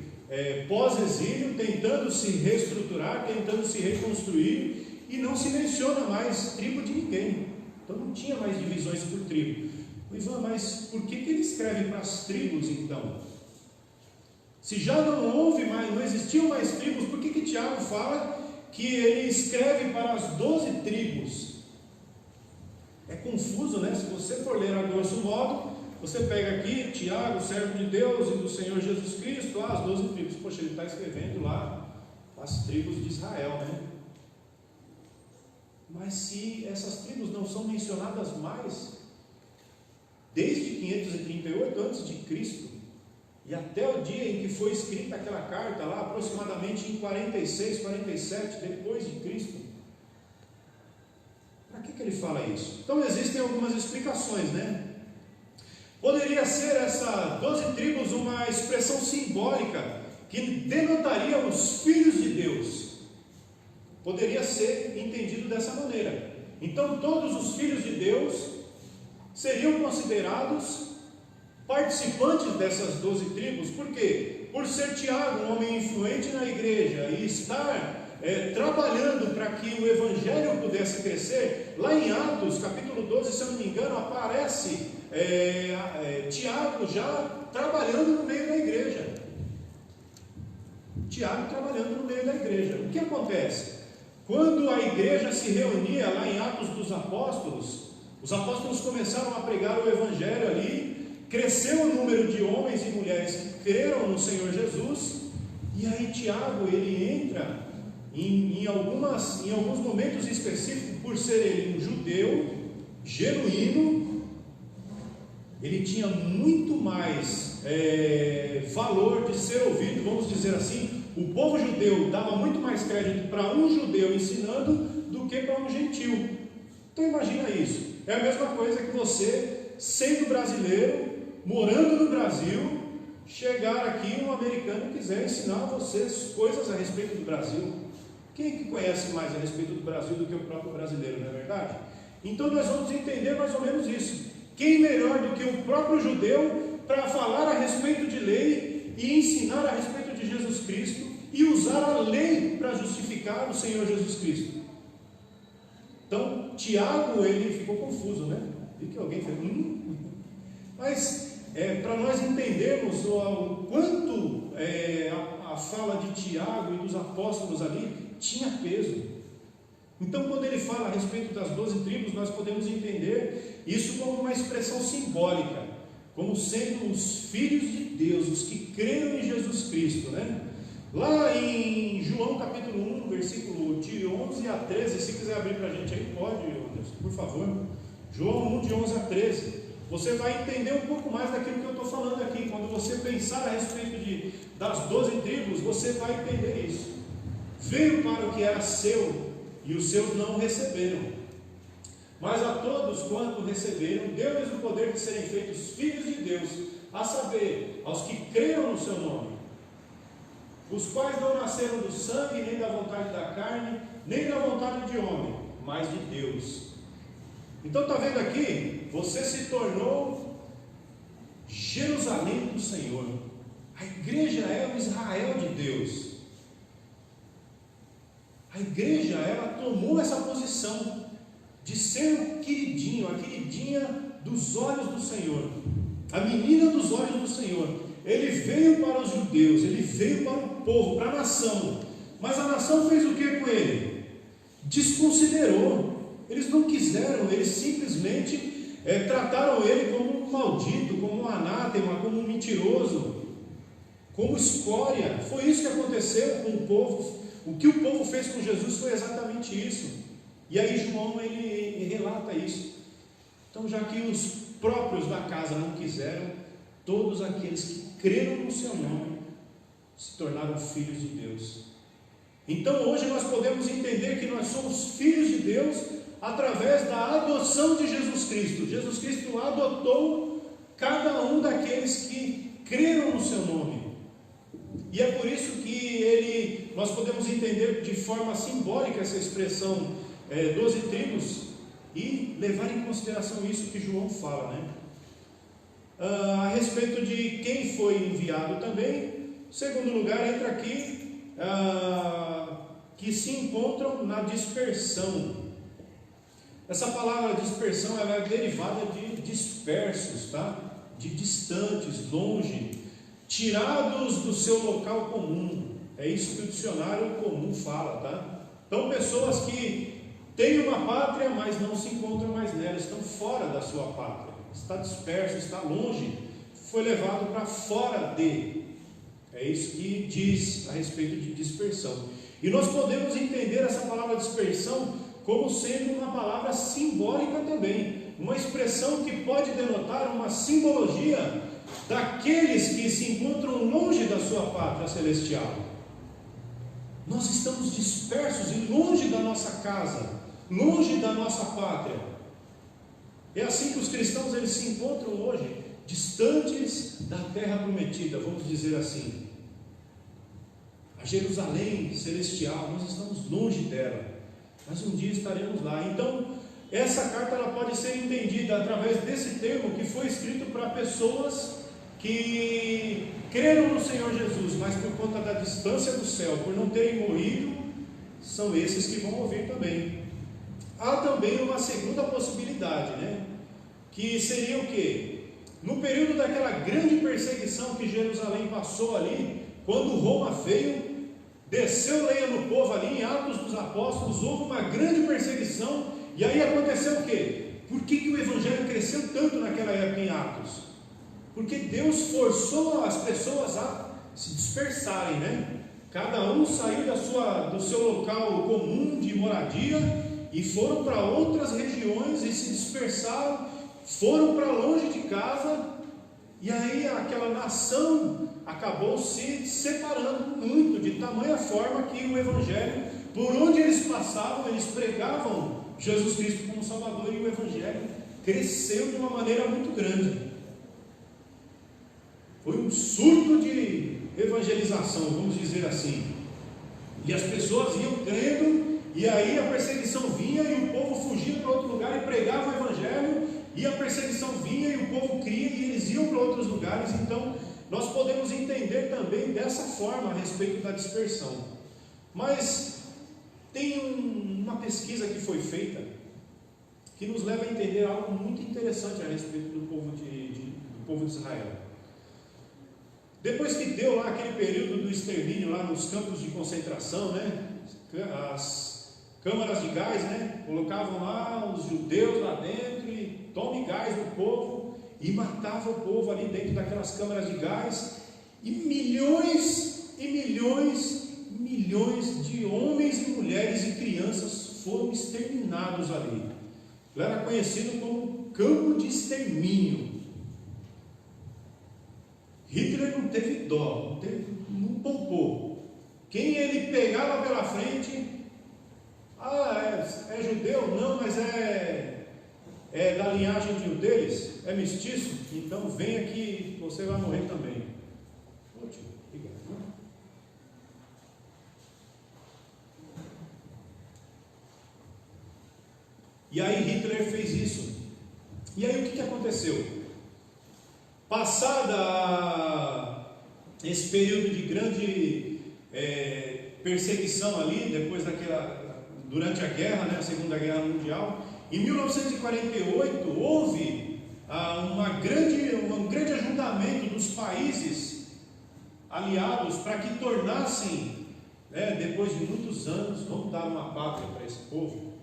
pós-exílio, tentando se reestruturar, tentando se reconstruir, e não se menciona mais tribo de ninguém. Então não tinha mais divisões por tribo. Ivan, mas por que ele escreve para as tribos então? Se já não existiam mais tribos, por que Tiago fala que ele escreve para as 12 tribos? É confuso, né? Se você for ler a grosso modo, você pega aqui Tiago, servo de Deus e do Senhor Jesus Cristo, as 12 tribos. Poxa, ele está escrevendo lá as tribos de Israel, né? Mas se essas tribos não são mencionadas mais desde 538 a.C. e até o dia em que foi escrita aquela carta lá, aproximadamente em 46, 47 depois de Cristo, para que ele fala isso? Então existem algumas explicações, né? Poderia ser essa 12 tribos uma expressão simbólica que denotaria os filhos de Deus. Poderia ser entendido dessa maneira. Então todos os filhos de Deus seriam considerados participantes dessas 12 tribos. Por quê? Por ser Tiago um homem influente na igreja e estar trabalhando para que o evangelho pudesse crescer. Lá em Atos capítulo 12, se eu não me engano, aparece Tiago já trabalhando no meio da igreja. Tiago trabalhando no meio da igreja. O que acontece? Quando a igreja se reunia lá em Atos dos Apóstolos, Os apóstolos começaram a pregar o Evangelho ali, cresceu o número de homens e mulheres que creram no Senhor Jesus, e aí Tiago, ele entra em alguns momentos específicos, por ser ele um judeu genuíno, ele tinha muito mais valor de ser ouvido, vamos dizer assim. O povo judeu dava muito mais crédito para um judeu ensinando do que para um gentil. Então imagina isso. É a mesma coisa que você, sendo brasileiro, morando no Brasil, chegar aqui um americano e quiser ensinar a vocês coisas a respeito do Brasil. Quem que conhece mais a respeito do Brasil do que o próprio brasileiro, não é verdade? Então nós vamos entender mais ou menos isso. Quem melhor do que o próprio judeu para falar a respeito de lei e ensinar a respeito de Jesus Cristo e usar a lei para justificar o Senhor Jesus Cristo? Então, Tiago, ele ficou confuso, né? Vi que alguém fez, Mas, para nós entendermos o quanto a fala de Tiago e dos apóstolos ali tinha peso. Então, quando ele fala a respeito das 12 tribos, nós podemos entender isso como uma expressão simbólica, como sendo os filhos de Deus, os que creram em Jesus Cristo, né? Lá em João capítulo 1, versículo de 11 a 13, se quiser abrir para a gente aí, pode, Anderson, por favor. João 1, de 11 a 13. Você vai entender um pouco mais daquilo que eu estou falando aqui. Quando você pensar a respeito das 12 tribos, você vai entender isso. Veio para o que era seu, e os seus não o receberam. Mas a todos quanto receberam, deu-lhes o poder de serem feitos filhos de Deus, a saber, aos que creram no seu nome, os quais não nasceram do sangue, nem da vontade da carne, nem da vontade de homem, mas de Deus. Então está vendo aqui? Você se tornou Jerusalém do Senhor. A igreja é o Israel de Deus. A igreja, ela tomou essa posição de ser o queridinho, a queridinha dos olhos do Senhor, a menina dos olhos do Senhor. Ele veio para os judeus, ele veio para o povo, para a nação, mas a nação fez o que com ele? Desconsiderou. Eles não quiseram, eles simplesmente trataram ele como um maldito, como um anátema, como um mentiroso, como escória. Foi isso que aconteceu com o povo. O que o povo fez com Jesus foi exatamente isso. E aí João, ele relata isso. Então, já que os próprios da casa não quiseram, todos aqueles que creram no seu nome se tornaram filhos de Deus. Então hoje nós podemos entender que nós somos filhos de Deus através da adoção de Jesus Cristo. Jesus Cristo adotou cada um daqueles que creram no seu nome. E é por isso que nós podemos entender de forma simbólica essa expressão 12 tribos e levar em consideração isso que João fala, né? A respeito de quem foi enviado também. Segundo lugar, entra aqui que se encontram na dispersão. Essa palavra dispersão, ela é derivada de dispersos, tá? De distantes, longe, tirados do seu local comum. É isso que o dicionário comum fala, tá? Então, pessoas que têm uma pátria, mas não se encontram mais nela, estão fora da sua pátria, está disperso, está longe, foi levado para fora de. É isso que diz a respeito de dispersão. E nós podemos entender essa palavra dispersão como sendo uma palavra simbólica também, uma expressão que pode denotar uma simbologia daqueles que se encontram longe da sua pátria celestial. Nós estamos dispersos e longe da nossa casa, longe da nossa pátria. É assim que os cristãos eles se encontram hoje, distantes da terra prometida, vamos dizer assim. A Jerusalém celestial, nós estamos longe dela, mas um dia estaremos lá. Então, essa carta ela pode ser entendida através desse termo que foi escrito para pessoas que creram no Senhor Jesus, mas por conta da distância do céu, por não terem morrido, são esses que vão ouvir também. Há também uma segunda possibilidade, né? Que seria o quê? No período daquela grande perseguição que Jerusalém passou ali, quando Roma veio, desceu lenha no povo ali, em Atos dos Apóstolos, houve uma grande perseguição, e aí aconteceu o quê? por que o Evangelho cresceu tanto naquela época em Atos? Porque Deus forçou as pessoas a se dispersarem, né? Cada um saiu do seu local comum de moradia e foram para outras regiões e se dispersaram, foram para longe de casa, e aí aquela nação acabou se separando muito, de tamanha forma que o Evangelho, por onde eles passavam, eles pregavam Jesus Cristo como Salvador, e o Evangelho cresceu de uma maneira muito grande. Foi um surto de evangelização, vamos dizer assim, e as pessoas iam crendo, e aí a perseguição vinha e o povo fugia para outro lugar e pregava o Evangelho, e a perseguição vinha e o povo cria e eles iam para outros lugares. Então nós podemos entender também dessa forma a respeito da dispersão. Mas tem uma pesquisa que foi feita que nos leva a entender algo muito interessante a respeito do povo de Israel. Depois que deu lá aquele período do extermínio lá nos campos de concentração, né? As câmaras de gás, né? Colocavam lá os judeus lá dentro e tome gás no povo e matava o povo ali dentro daquelas câmaras de gás, e milhões e milhões e milhões de homens e mulheres e crianças foram exterminados ali. Era conhecido como campo de extermínio. Hitler não teve dó, não poupou. Quem ele pegava pela frente, é judeu? Não, mas é da linhagem de um deles, é mestiço? Então vem aqui, você vai morrer também. Ótimo, obrigado. E aí Hitler fez isso. E aí o que aconteceu? Passada esse período de grande perseguição ali, durante a guerra, né, a Segunda Guerra Mundial, em 1948 houve um grande ajuntamento dos países aliados para que tornassem, depois de muitos anos, vamos dar uma pátria para esse povo.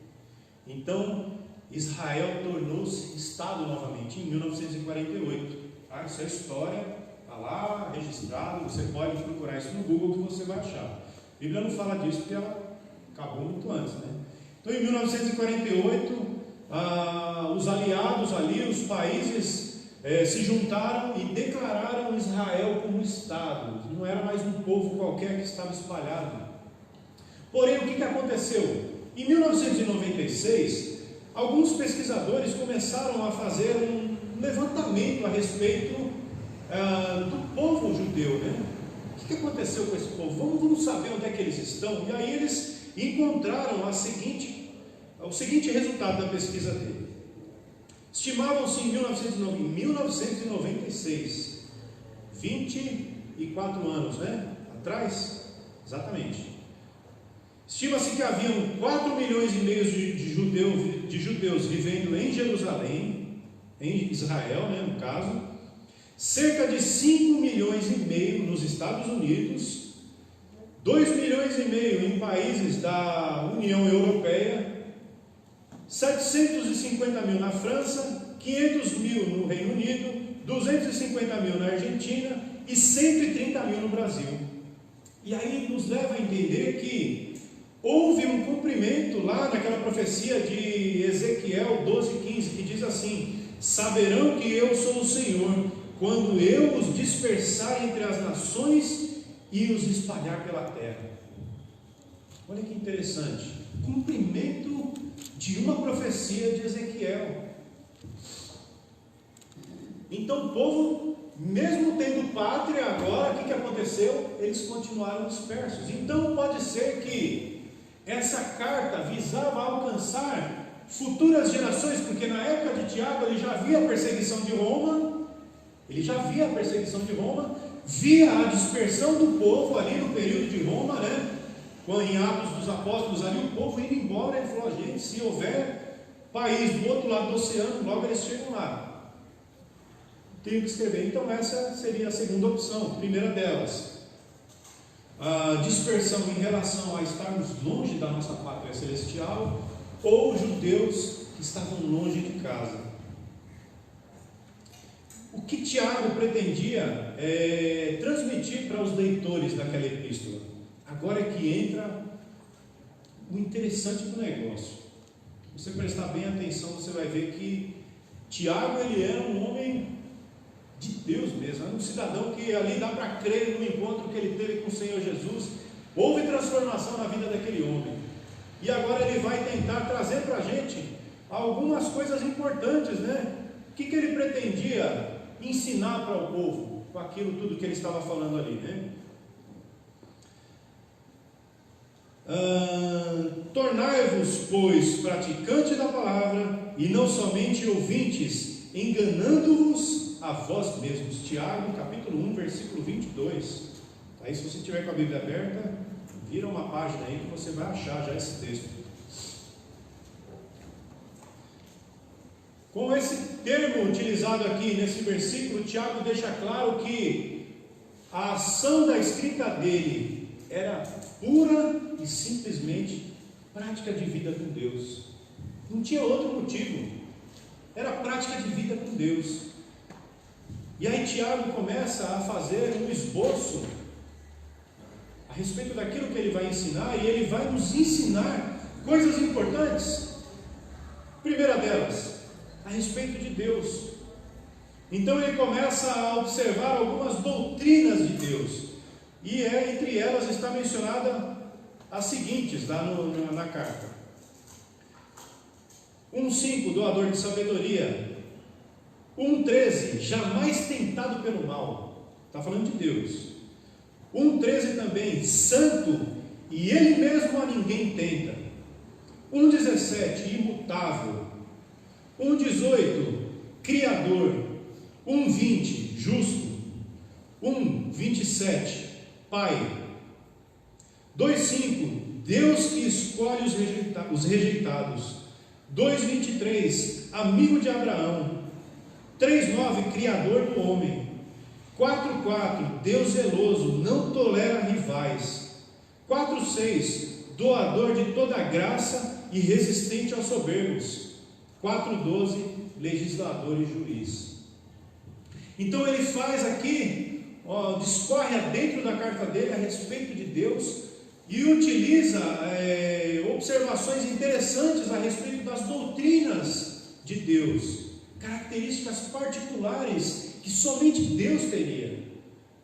Então Israel tornou-se Estado novamente em 1948. Isso é história, está lá registrado, você pode procurar isso no Google que você vai achar. A Bíblia não fala disso porque ela acabou muito antes, né? Então em 1948 os aliados ali, os países se juntaram e declararam Israel como Estado. Não era mais um povo qualquer que estava espalhado. Porém, o que aconteceu? Em 1996, alguns pesquisadores começaram a fazer um levantamento a respeito do povo judeu, né? O que aconteceu com esse povo? Vamos saber onde é que eles estão. E aí eles encontraram o seguinte resultado da pesquisa dele. Estimavam-se em 1996, 24 anos, né? Atrás, exatamente. Estima-se que haviam 4 milhões e meio de judeus vivendo em Jerusalém, em Israel, né, no caso, cerca de 5 milhões e meio nos Estados Unidos, 2 milhões e meio em países da União Europeia, 750 mil na França, 500 mil no Reino Unido, 250 mil na Argentina e 130 mil no Brasil. E aí nos leva a entender que houve um cumprimento lá naquela profecia de Ezequiel 12:15, que diz assim: saberão que eu sou o Senhor, quando eu os dispersar entre as nações e os espalhar pela terra. Olha que interessante, cumprimento de uma profecia de Ezequiel. Então o povo, mesmo tendo pátria agora, o que aconteceu? Eles continuaram dispersos. Então pode ser que essa carta visava alcançar futuras gerações, porque na época de Tiago ele já via a perseguição de Roma, via a dispersão do povo ali no período de Roma, né? Em Atos dos Apóstolos, ali o povo indo embora, ele falou: gente, se houver país do outro lado do oceano, logo eles chegam lá. Tenho que escrever. Então essa seria a segunda opção. Primeira delas, a dispersão em relação a estarmos longe da nossa pátria celestial, ou judeus que estavam longe de casa. O que Tiago pretendia transmitir para os leitores daquela epístola? Agora é que entra o interessante do negócio. Se você prestar bem atenção, você vai ver que Tiago, ele era um homem de Deus mesmo, era um cidadão que ali dá para crer no encontro que ele teve com o Senhor Jesus. Houve transformação na vida daquele homem. E agora ele vai tentar trazer para a gente algumas coisas importantes, né? O que ele pretendia ensinar para o povo com aquilo tudo que ele estava falando ali, né? Tornai-vos, pois, praticantes da palavra e não somente ouvintes, enganando-vos a vós mesmos. Tiago, capítulo 1, versículo 22. Aí, se você tiver com a Bíblia aberta, vira uma página aí que você vai achar já esse texto. Com esse termo utilizado aqui nesse versículo, Tiago deixa claro que a ação da escrita dele era pura e simplesmente prática de vida com Deus. Não tinha outro motivo. Era prática de vida com Deus. E aí Tiago começa a fazer um esboço a respeito daquilo que ele vai ensinar, e ele vai nos ensinar coisas importantes. Primeira delas, a respeito de Deus. Então ele começa a observar algumas doutrinas de Deus, e entre elas está mencionada as seguintes lá na carta: 1,5, doador de sabedoria. 1,13, jamais tentado pelo mal. Está falando de Deus. 1,13 também, santo, e ele mesmo a ninguém tenta. 1,17, imutável. 1,18, criador. 1,20, justo. 1,27, pai. 2,5, Deus que escolhe os rejeitados. 2,23, amigo de Abraão. 3,9, criador do homem. 4,4, Deus zeloso, não tolera rivais. 4,6, doador de toda graça e resistente aos soberbos. 4,12, legislador e juiz. Então ele faz aqui, discorre dentro da carta dele a respeito de Deus e utiliza observações interessantes a respeito das doutrinas de Deus, características particulares que somente Deus teria.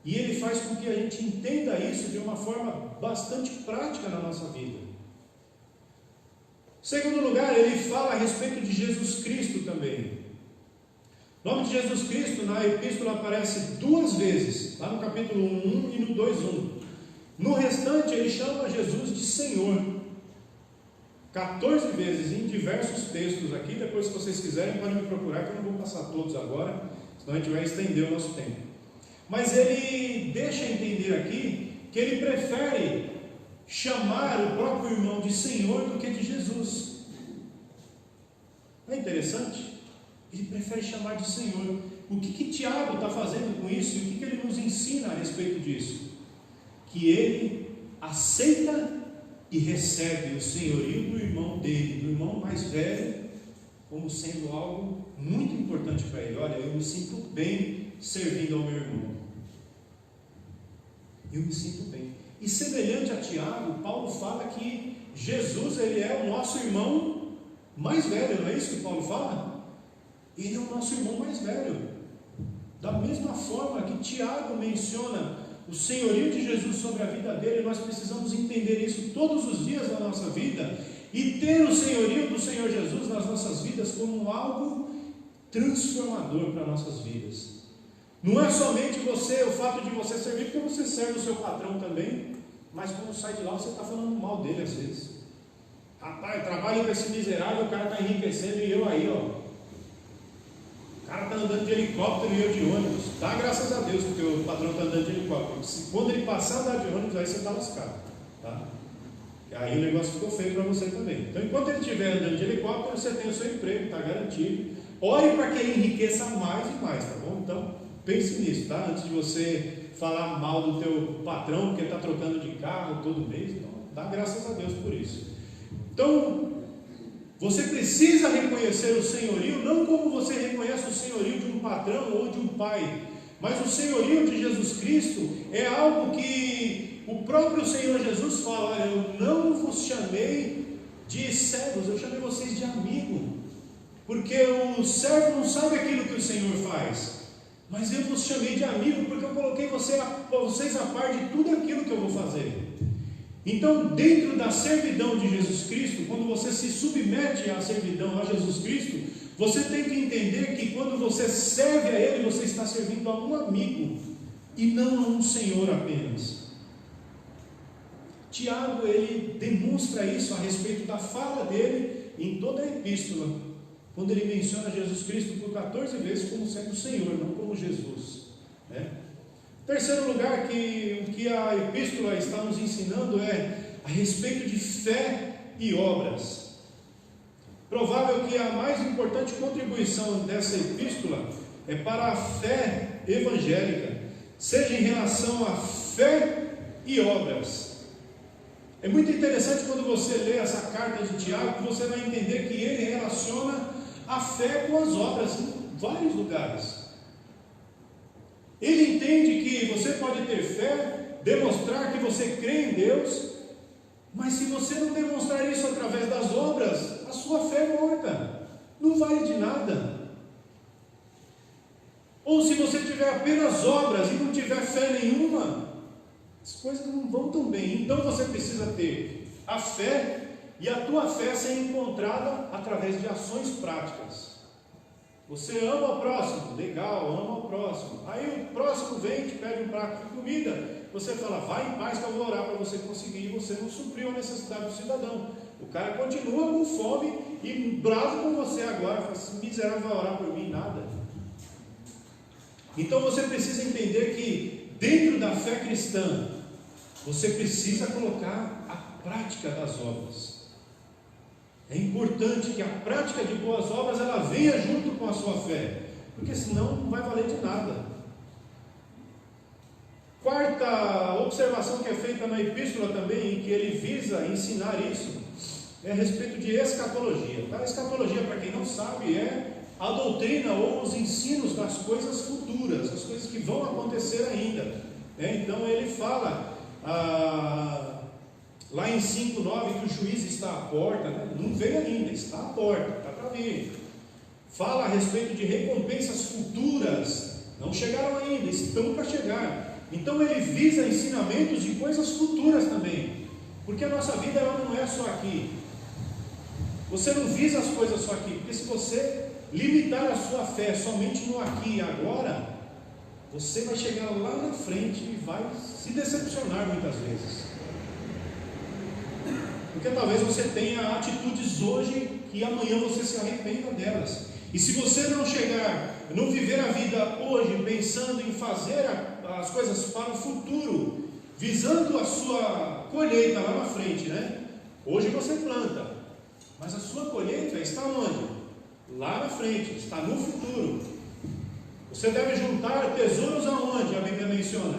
E ele faz com que a gente entenda isso de uma forma bastante prática na nossa vida. Segundo lugar, ele fala a respeito de Jesus Cristo também. O nome de Jesus Cristo na epístola aparece 2 vezes, lá no capítulo 1 e no 2:1. No restante, ele chama Jesus de Senhor 14 vezes em diversos textos aqui. Depois, se vocês quiserem, podem me procurar, que eu não vou passar todos agora, senão a gente vai estender o nosso tempo. Mas ele deixa entender aqui que ele prefere chamar o próprio irmão de Senhor do que de Jesus. Não é interessante? Ele prefere chamar de Senhor. O que Tiago está fazendo com isso? E o que ele nos ensina a respeito disso? Que ele aceita e recebe o senhorio do irmão dele, do irmão mais velho, como sendo algo muito importante para ele. Olha, eu me sinto bem servindo ao meu irmão. Eu me sinto bem. E semelhante a Tiago, Paulo fala que Jesus, ele é o nosso irmão mais velho, não é isso que Paulo fala? Ele é o nosso irmão mais velho. Da mesma forma que Tiago menciona o senhorio de Jesus sobre a vida dele, nós precisamos entender isso todos os dias da nossa vida e ter o senhorio do Senhor Jesus nas nossas vidas como algo transformador para nossas vidas. Não é somente o fato de você servir, porque você serve o seu patrão também, mas quando sai de lá você está falando mal dele às vezes. Rapaz, eu trabalho com esse miserável, o cara está enriquecendo e eu aí, ó. O cara está andando de helicóptero e eu de ônibus. Dá graças a Deus porque o patrão está andando de helicóptero. Quando ele passar a andar de ônibus, aí você está lascado, tá? Aí o negócio ficou feio para você também. Então, enquanto ele estiver andando de helicóptero, você tem o seu emprego, está garantido. Ore para que ele enriqueça mais e mais, tá bom? Então, pense nisso, tá? Antes de você falar mal do teu patrão, porque está trocando de carro todo mês, então, dá graças a Deus por isso. Então, Você precisa reconhecer o senhorio, não como você reconhece o senhorio de um patrão ou de um pai, mas o senhorio de Jesus Cristo é algo que o próprio Senhor Jesus fala: olha, eu não vos chamei de servos, eu chamei vocês de amigo, porque o servo não sabe aquilo que o Senhor faz, mas eu vos chamei de amigo, porque eu coloquei vocês a par de tudo aquilo que eu vou fazer. Então, dentro da servidão de Jesus Cristo, quando você se submete à servidão a Jesus Cristo, você tem que entender que quando você serve a Ele, você está servindo a um amigo e não a um Senhor apenas. Tiago, ele demonstra isso a respeito da fala dele em toda a epístola, quando ele menciona Jesus Cristo por 14 vezes como sendo Senhor, não como Jesus, né? Terceiro lugar, que o que a epístola está nos ensinando é a respeito de fé e obras. Provável que a mais importante contribuição dessa epístola é para a fé evangélica, seja em relação à fé e obras. É muito interessante quando você lê essa carta de Tiago, que você vai entender que ele relaciona a fé com as obras em vários lugares. Ele entende que você pode ter fé, demonstrar que você crê em Deus, mas se você não demonstrar isso através das obras, a sua fé é morta, não vale de nada. Ou se você tiver apenas obras e não tiver fé nenhuma, as coisas não vão tão bem. Então você precisa ter a fé, e a tua fé ser encontrada através de ações práticas. Você ama o próximo, legal, ama o próximo. Aí o próximo vem e te pede um prato de comida. Você fala: vai em paz que eu vou orar para você conseguir. E você não supriu a necessidade do cidadão. O cara continua com fome e bravo com você agora. Fala assim: miserável, vai orar por mim? Nada. Então você precisa entender que dentro da fé cristã, você precisa colocar a prática das obras. É importante que a prática de boas obras ela venha junto com a sua fé, porque senão não vai valer de nada. Quarta observação que é feita na epístola também, em que ele visa ensinar isso, é a respeito de escatologia. A escatologia, para quem não sabe, é a doutrina ou os ensinos das coisas futuras, as coisas que vão acontecer ainda. Então ele fala lá em 5:9 que o juiz está à porta, né? Não veio ainda, está à porta, está para vir. Fala a respeito de recompensas futuras, não chegaram ainda, estão para chegar. Então ele visa ensinamentos de coisas futuras também, porque a nossa vida ela não é só aqui. Você não visa as coisas só aqui, porque se você limitar a sua fé somente no aqui e agora, você vai chegar lá na frente e vai se decepcionar muitas vezes. Porque talvez você tenha atitudes hoje que amanhã você se arrependa delas. E se você não viver a vida hoje pensando em fazer as coisas para o futuro, visando a sua colheita lá na frente, né? Hoje você planta, mas a sua colheita está onde? Lá na frente, está no futuro. Você deve juntar tesouros aonde? A Bíblia menciona?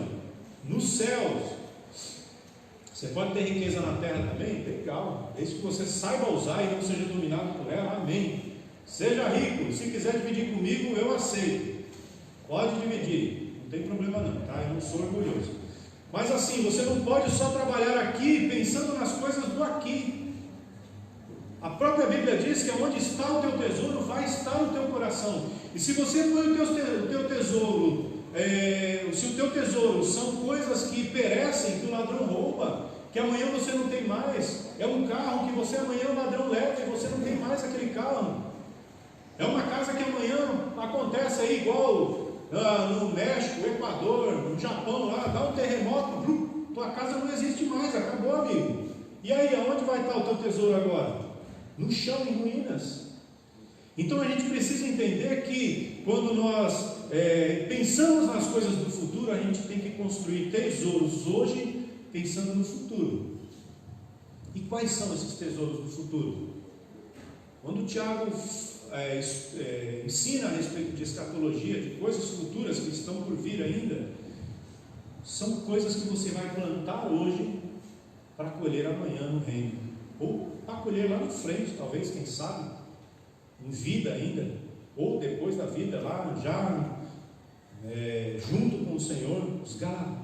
Nos céus. Você pode ter riqueza na terra também? Legal, desde que você saiba usar e não seja dominado por ela, amém. Seja rico, se quiser dividir comigo, eu aceito. Pode dividir, não tem problema não, tá? Eu não sou orgulhoso. Mas assim, você não pode só trabalhar aqui pensando nas coisas do aqui. A própria Bíblia diz que onde está o teu tesouro, vai estar o teu coração. E se você põe o teu tesouro, se o teu tesouro são coisas que perecem, que o ladrão rouba, que amanhã você não tem mais, é um carro que você amanhã o ladrão leva e você não tem mais aquele carro, é uma casa que amanhã acontece aí igual no México, Equador, no Japão, lá dá um terremoto, tua casa não existe mais, acabou, amigo. E aí, aonde vai estar o teu tesouro agora? No chão, em ruínas. Então a gente precisa entender que quando nós pensamos nas coisas do futuro, a gente tem que construir tesouros hoje, pensando no futuro. E quais são esses tesouros do futuro? Quando o Tiago ensina a respeito de escatologia, de coisas futuras que estão por vir ainda, são coisas que você vai plantar hoje para colher amanhã no reino, ou para colher lá na frente, talvez, quem sabe, em vida ainda, ou depois da vida, lá já junto com o Senhor, os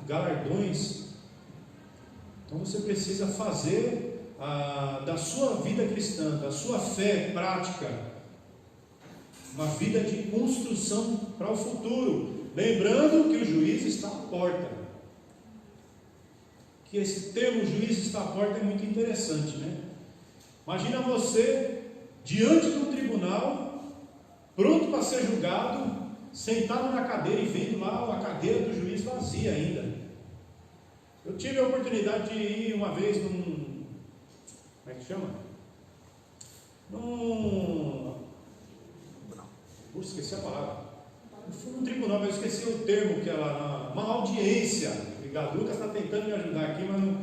galardões. Então você precisa fazer da sua vida cristã, da sua fé prática, uma vida de construção para o futuro, lembrando que o juiz está à porta. Que esse termo juiz está à porta é muito interessante, né? Imagina você diante de um tribunal, pronto para ser julgado, sentado na cadeira e vendo lá a cadeira do juiz vazia ainda. Eu tive a oportunidade de ir uma vez num... Como é que chama? Esqueci a palavra. Eu fui num tribunal, mas eu esqueci o termo que era uma audiência. Obrigado, Lucas está tentando me ajudar aqui, mas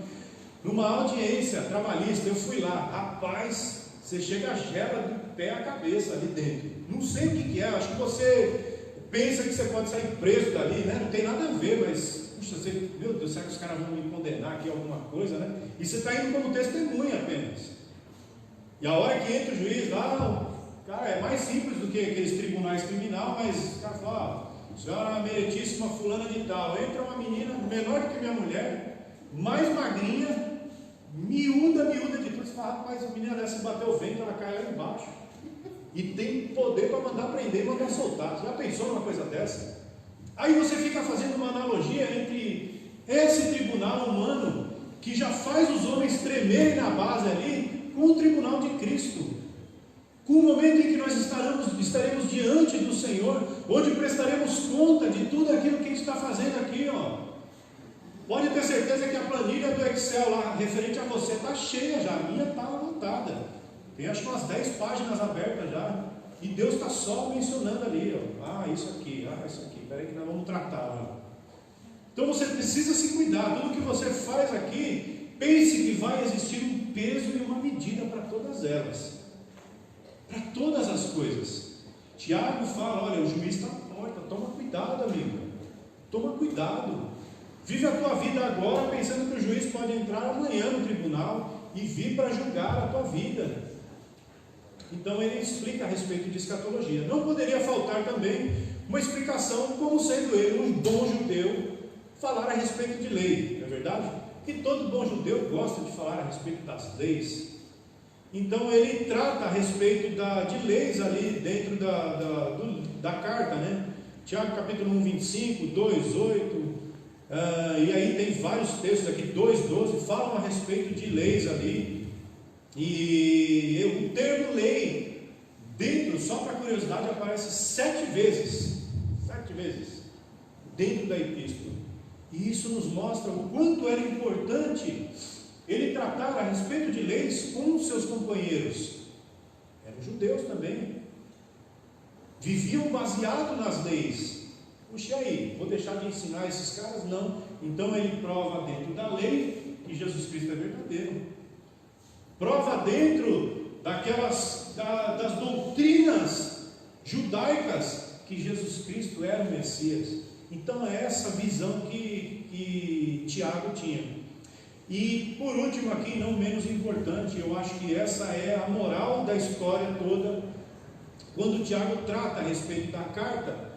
numa audiência trabalhista, eu fui lá. Rapaz, você chega a gela do pé à cabeça ali dentro. Não sei o que é, acho que você pensa que você pode sair preso dali, né? Não tem nada a ver, mas, puxa, meu Deus, será que os caras vão me condenar aqui alguma coisa, né? E você está indo como testemunha apenas. E a hora que entra o juiz lá, cara, é mais simples do que aqueles tribunais criminais, mas o cara fala, senhora meritíssima fulana de tal, entra uma menina menor do que minha mulher, mais magrinha, miúda de tudo. Você fala, rapaz, a menina dessa bateu o vento, ela caiu lá embaixo. E tem poder para mandar prender e mandar soltar. Você já pensou numa coisa dessa? Aí você fica fazendo uma analogia entre esse tribunal humano, que já faz os homens tremerem na base ali, com o tribunal de Cristo. Com o momento em que nós estaremos diante do Senhor, onde prestaremos conta de tudo aquilo que a gente está fazendo aqui, ó. Pode ter certeza que a planilha do Excel lá, referente a você, está cheia já. A minha está lotada. Tem acho que umas 10 páginas abertas já. E Deus está só mencionando ali, ó. Isso aqui, peraí que nós vamos tratar. Ó. Então você precisa se cuidar. Tudo que você faz aqui, pense que vai existir um peso e uma medida para todas elas. Para todas as coisas. Tiago fala, olha, o juiz está à porta. Toma cuidado, amigo. Toma cuidado. Vive a tua vida agora pensando que o juiz pode entrar amanhã no tribunal e vir para julgar a tua vida. Então ele explica a respeito de escatologia. Não poderia faltar também uma explicação, como sendo ele um bom judeu, falar a respeito de lei, não é verdade? Que todo bom judeu gosta de falar a respeito das leis. Então ele trata a respeito de leis ali dentro da carta, né? Tiago capítulo 1, 25, 2, 8, e aí tem vários textos aqui, 2, 12, falam a respeito de leis ali. E o termo lei, dentro, só para curiosidade, aparece 7 vezes dentro da epístola. E isso nos mostra o quanto era importante ele tratar a respeito de leis com os seus companheiros. Eram judeus também, viviam baseado nas leis. Puxa, e aí, vou deixar de ensinar esses caras? Não. Então ele prova dentro da lei que Jesus Cristo é verdadeiro. Prova dentro das doutrinas judaicas que Jesus Cristo era o Messias. Então é essa visão que Tiago tinha. E por último aqui, não menos importante, eu acho que essa é a moral da história toda. Quando Tiago trata a respeito da carta,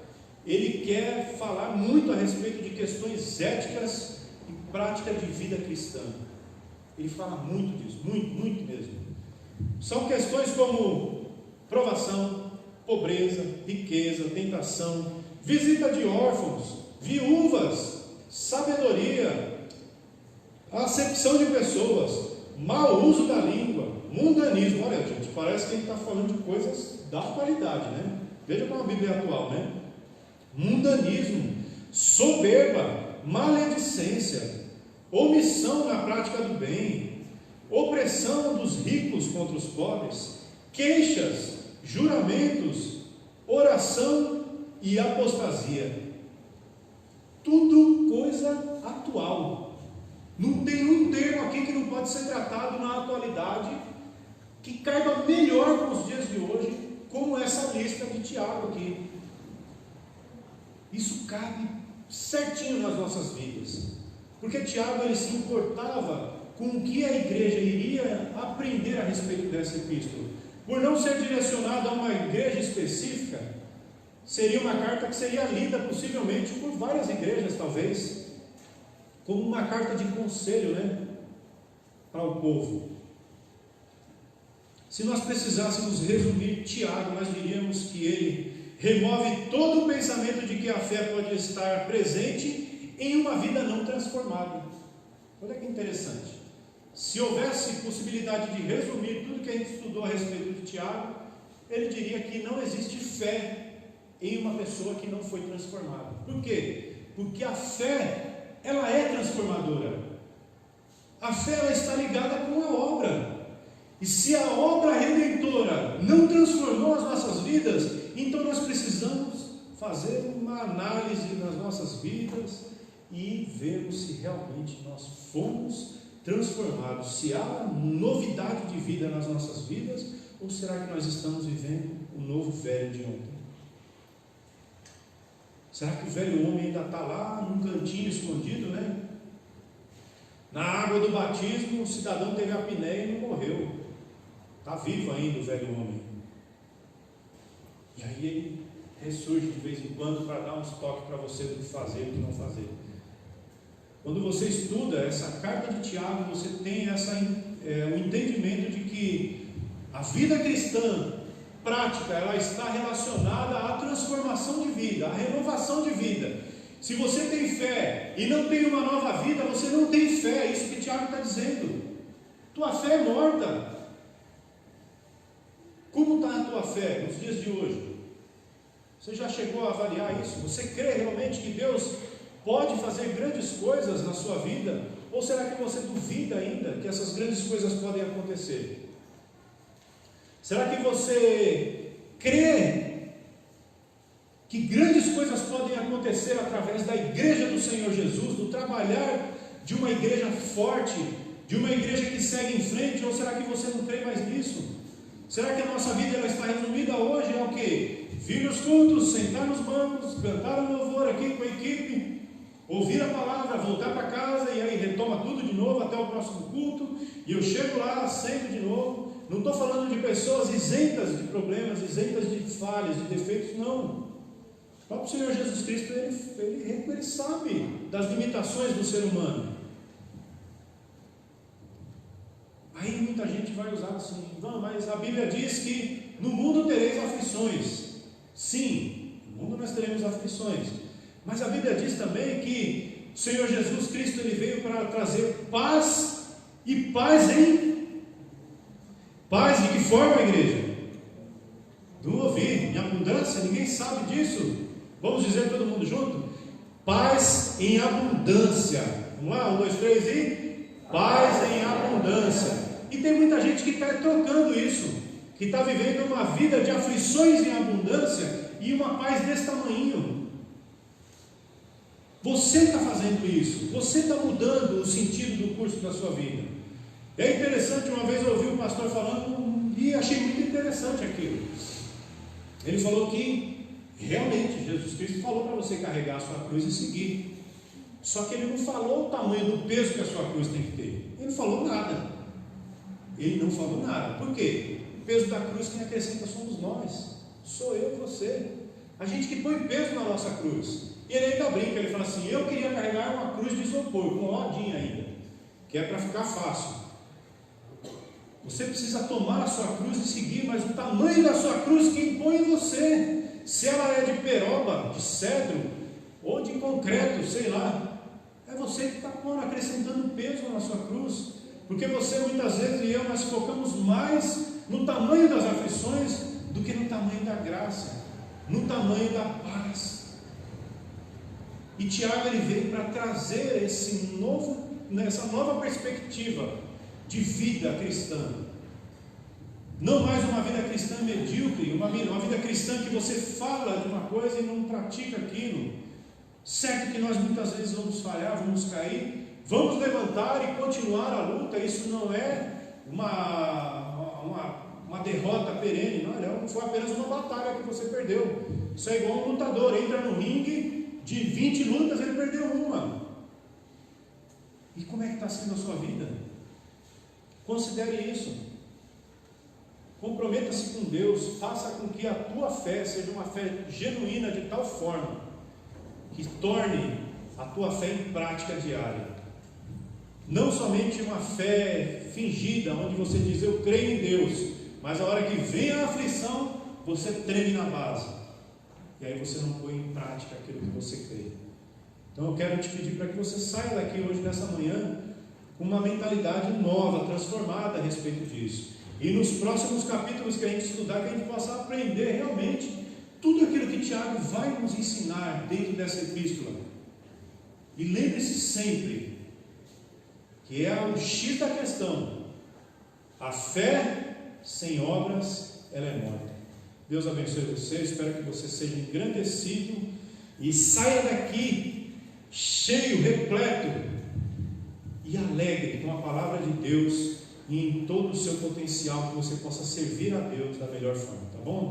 ele quer falar muito a respeito de questões éticas e prática de vida cristã. Ele fala muito disso, muito mesmo. São questões como provação, pobreza, riqueza, tentação, visita de órfãos, viúvas, sabedoria, acepção de pessoas, mau uso da língua, mundanismo. Olha, gente, parece que a gente está falando de coisas da atualidade, né? Veja como a Bíblia é atual, né? Mundanismo, soberba, maledicência, omissão na prática do bem, opressão dos ricos contra os pobres, queixas, juramentos, oração e apostasia. Tudo coisa atual. Não tem um termo aqui que não pode ser tratado na atualidade que caiba melhor para os dias de hoje, como essa lista de Tiago aqui. Isso cabe certinho nas nossas vidas. Porque Tiago ele se importava com o que a igreja iria aprender a respeito dessa epístola. Por não ser direcionada a uma igreja específica, seria uma carta que seria lida possivelmente por várias igrejas, talvez, como uma carta de conselho, né, para o povo. Se nós precisássemos resumir Tiago, nós diríamos que ele remove todo o pensamento de que a fé pode estar presente em uma vida não transformada. Olha que interessante. Se houvesse possibilidade de resumir tudo que a gente estudou a respeito de Tiago, ele diria que não existe fé em uma pessoa que não foi transformada. Por quê? Porque a fé, ela é transformadora. A fé, ela está ligada com a obra. E se a obra redentora não transformou as nossas vidas, então nós precisamos fazer uma análise das nossas vidas e vermos se realmente nós fomos transformados, se há novidade de vida nas nossas vidas, ou será que nós estamos vivendo o novo velho de ontem? Será que o velho homem ainda está lá num cantinho escondido, né? Na água do batismo, o cidadão teve a apneia e não morreu. Está vivo ainda o velho homem. E aí ele ressurge de vez em quando para dar uns toques para você do que fazer e do que não fazer. Quando você estuda essa carta de Tiago, você tem o entendimento de que a vida cristã prática, ela está relacionada à transformação de vida, à renovação de vida. Se você tem fé e não tem uma nova vida, você não tem fé. É isso que Tiago está dizendo. Tua fé é morta. Como está a tua fé nos dias de hoje? Você já chegou a avaliar isso? Você crê realmente que Deus pode fazer grandes coisas na sua vida? Ou será que você duvida ainda que essas grandes coisas podem acontecer? Será que você crê que grandes coisas podem acontecer através da igreja do Senhor Jesus, do trabalhar de uma igreja forte, de uma igreja que segue em frente? Ou será que você não crê mais nisso? Será que a nossa vida ela está resumida hoje ao quê? Vir nos cultos, sentar nos bancos, cantar um louvor aqui com a equipe, ouvir a palavra, voltar para casa e aí retoma tudo de novo até o próximo culto, e eu chego lá, sento de novo. Não estou falando de pessoas isentas de problemas, isentas de falhas, de defeitos, não. O próprio Senhor Jesus Cristo, ele sabe das limitações do ser humano. Aí muita gente vai usar assim, não, mas a Bíblia diz que no mundo tereis aflições. Sim, no mundo nós teremos aflições. Mas a Bíblia diz também que o Senhor Jesus Cristo ele veio para trazer paz, e paz em... Paz de que forma, igreja? Não ouvi, em abundância, ninguém sabe disso. Vamos dizer todo mundo junto? Paz em abundância. Vamos lá, 1, 2, 3 e... Paz em abundância. E tem muita gente que está trocando isso, que está vivendo uma vida de aflições em abundância e uma paz desse tamanho. Você está fazendo isso, você está mudando o sentido do curso da sua vida. É interessante, uma vez eu ouvi um pastor falando e achei muito interessante aquilo. Ele falou que realmente Jesus Cristo falou para você carregar a sua cruz e seguir. Só que ele não falou o tamanho do peso que a sua cruz tem que ter. Ele não falou nada. Ele não falou nada. Por quê? O peso da cruz quem acrescenta somos nós. Sou eu e você. A gente que põe peso na nossa cruz. E ele ainda brinca, ele fala assim, eu queria carregar uma cruz de isopor, com uma rodinha ainda, que é para ficar fácil. Você precisa tomar a sua cruz e seguir, mas o tamanho da sua cruz quem põe em você. Se ela é de peroba, de cedro, ou de concreto, sei lá, é você que está acrescentando peso na sua cruz. Porque você muitas vezes e eu, nós focamos mais no tamanho das aflições do que no tamanho da graça, no tamanho da paz. E Tiago ele veio para trazer essa nova perspectiva de vida cristã. Não mais uma vida cristã medíocre, uma vida cristã que você fala de uma coisa e não pratica aquilo. Certo que nós muitas vezes vamos falhar, vamos cair, vamos levantar e continuar a luta. Isso não é uma derrota perene, não, foi apenas uma batalha que você perdeu. Isso é igual um lutador, entra no ringue, de 20 lutas ele perdeu uma. E como é que está sendo a sua vida? Considere isso. Comprometa-se com Deus, faça com que a tua fé seja uma fé genuína de tal forma que torne a tua fé em prática diária. Não somente uma fé fingida, onde você diz eu creio em Deus, mas a hora que vem a aflição, você treme na base, e aí você não põe em prática aquilo que você crê. Então eu quero te pedir para que você saia daqui hoje, nessa manhã, com uma mentalidade nova, transformada a respeito disso. E nos próximos capítulos que a gente estudar, que a gente possa aprender realmente tudo aquilo que Tiago vai nos ensinar dentro dessa epístola. E lembre-se sempre que é o X da questão: a fé sem obras, ela é morta. Deus abençoe você, espero que você seja engrandecido e saia daqui cheio, repleto e alegre com a palavra de Deus e em todo o seu potencial, que você possa servir a Deus da melhor forma, tá bom?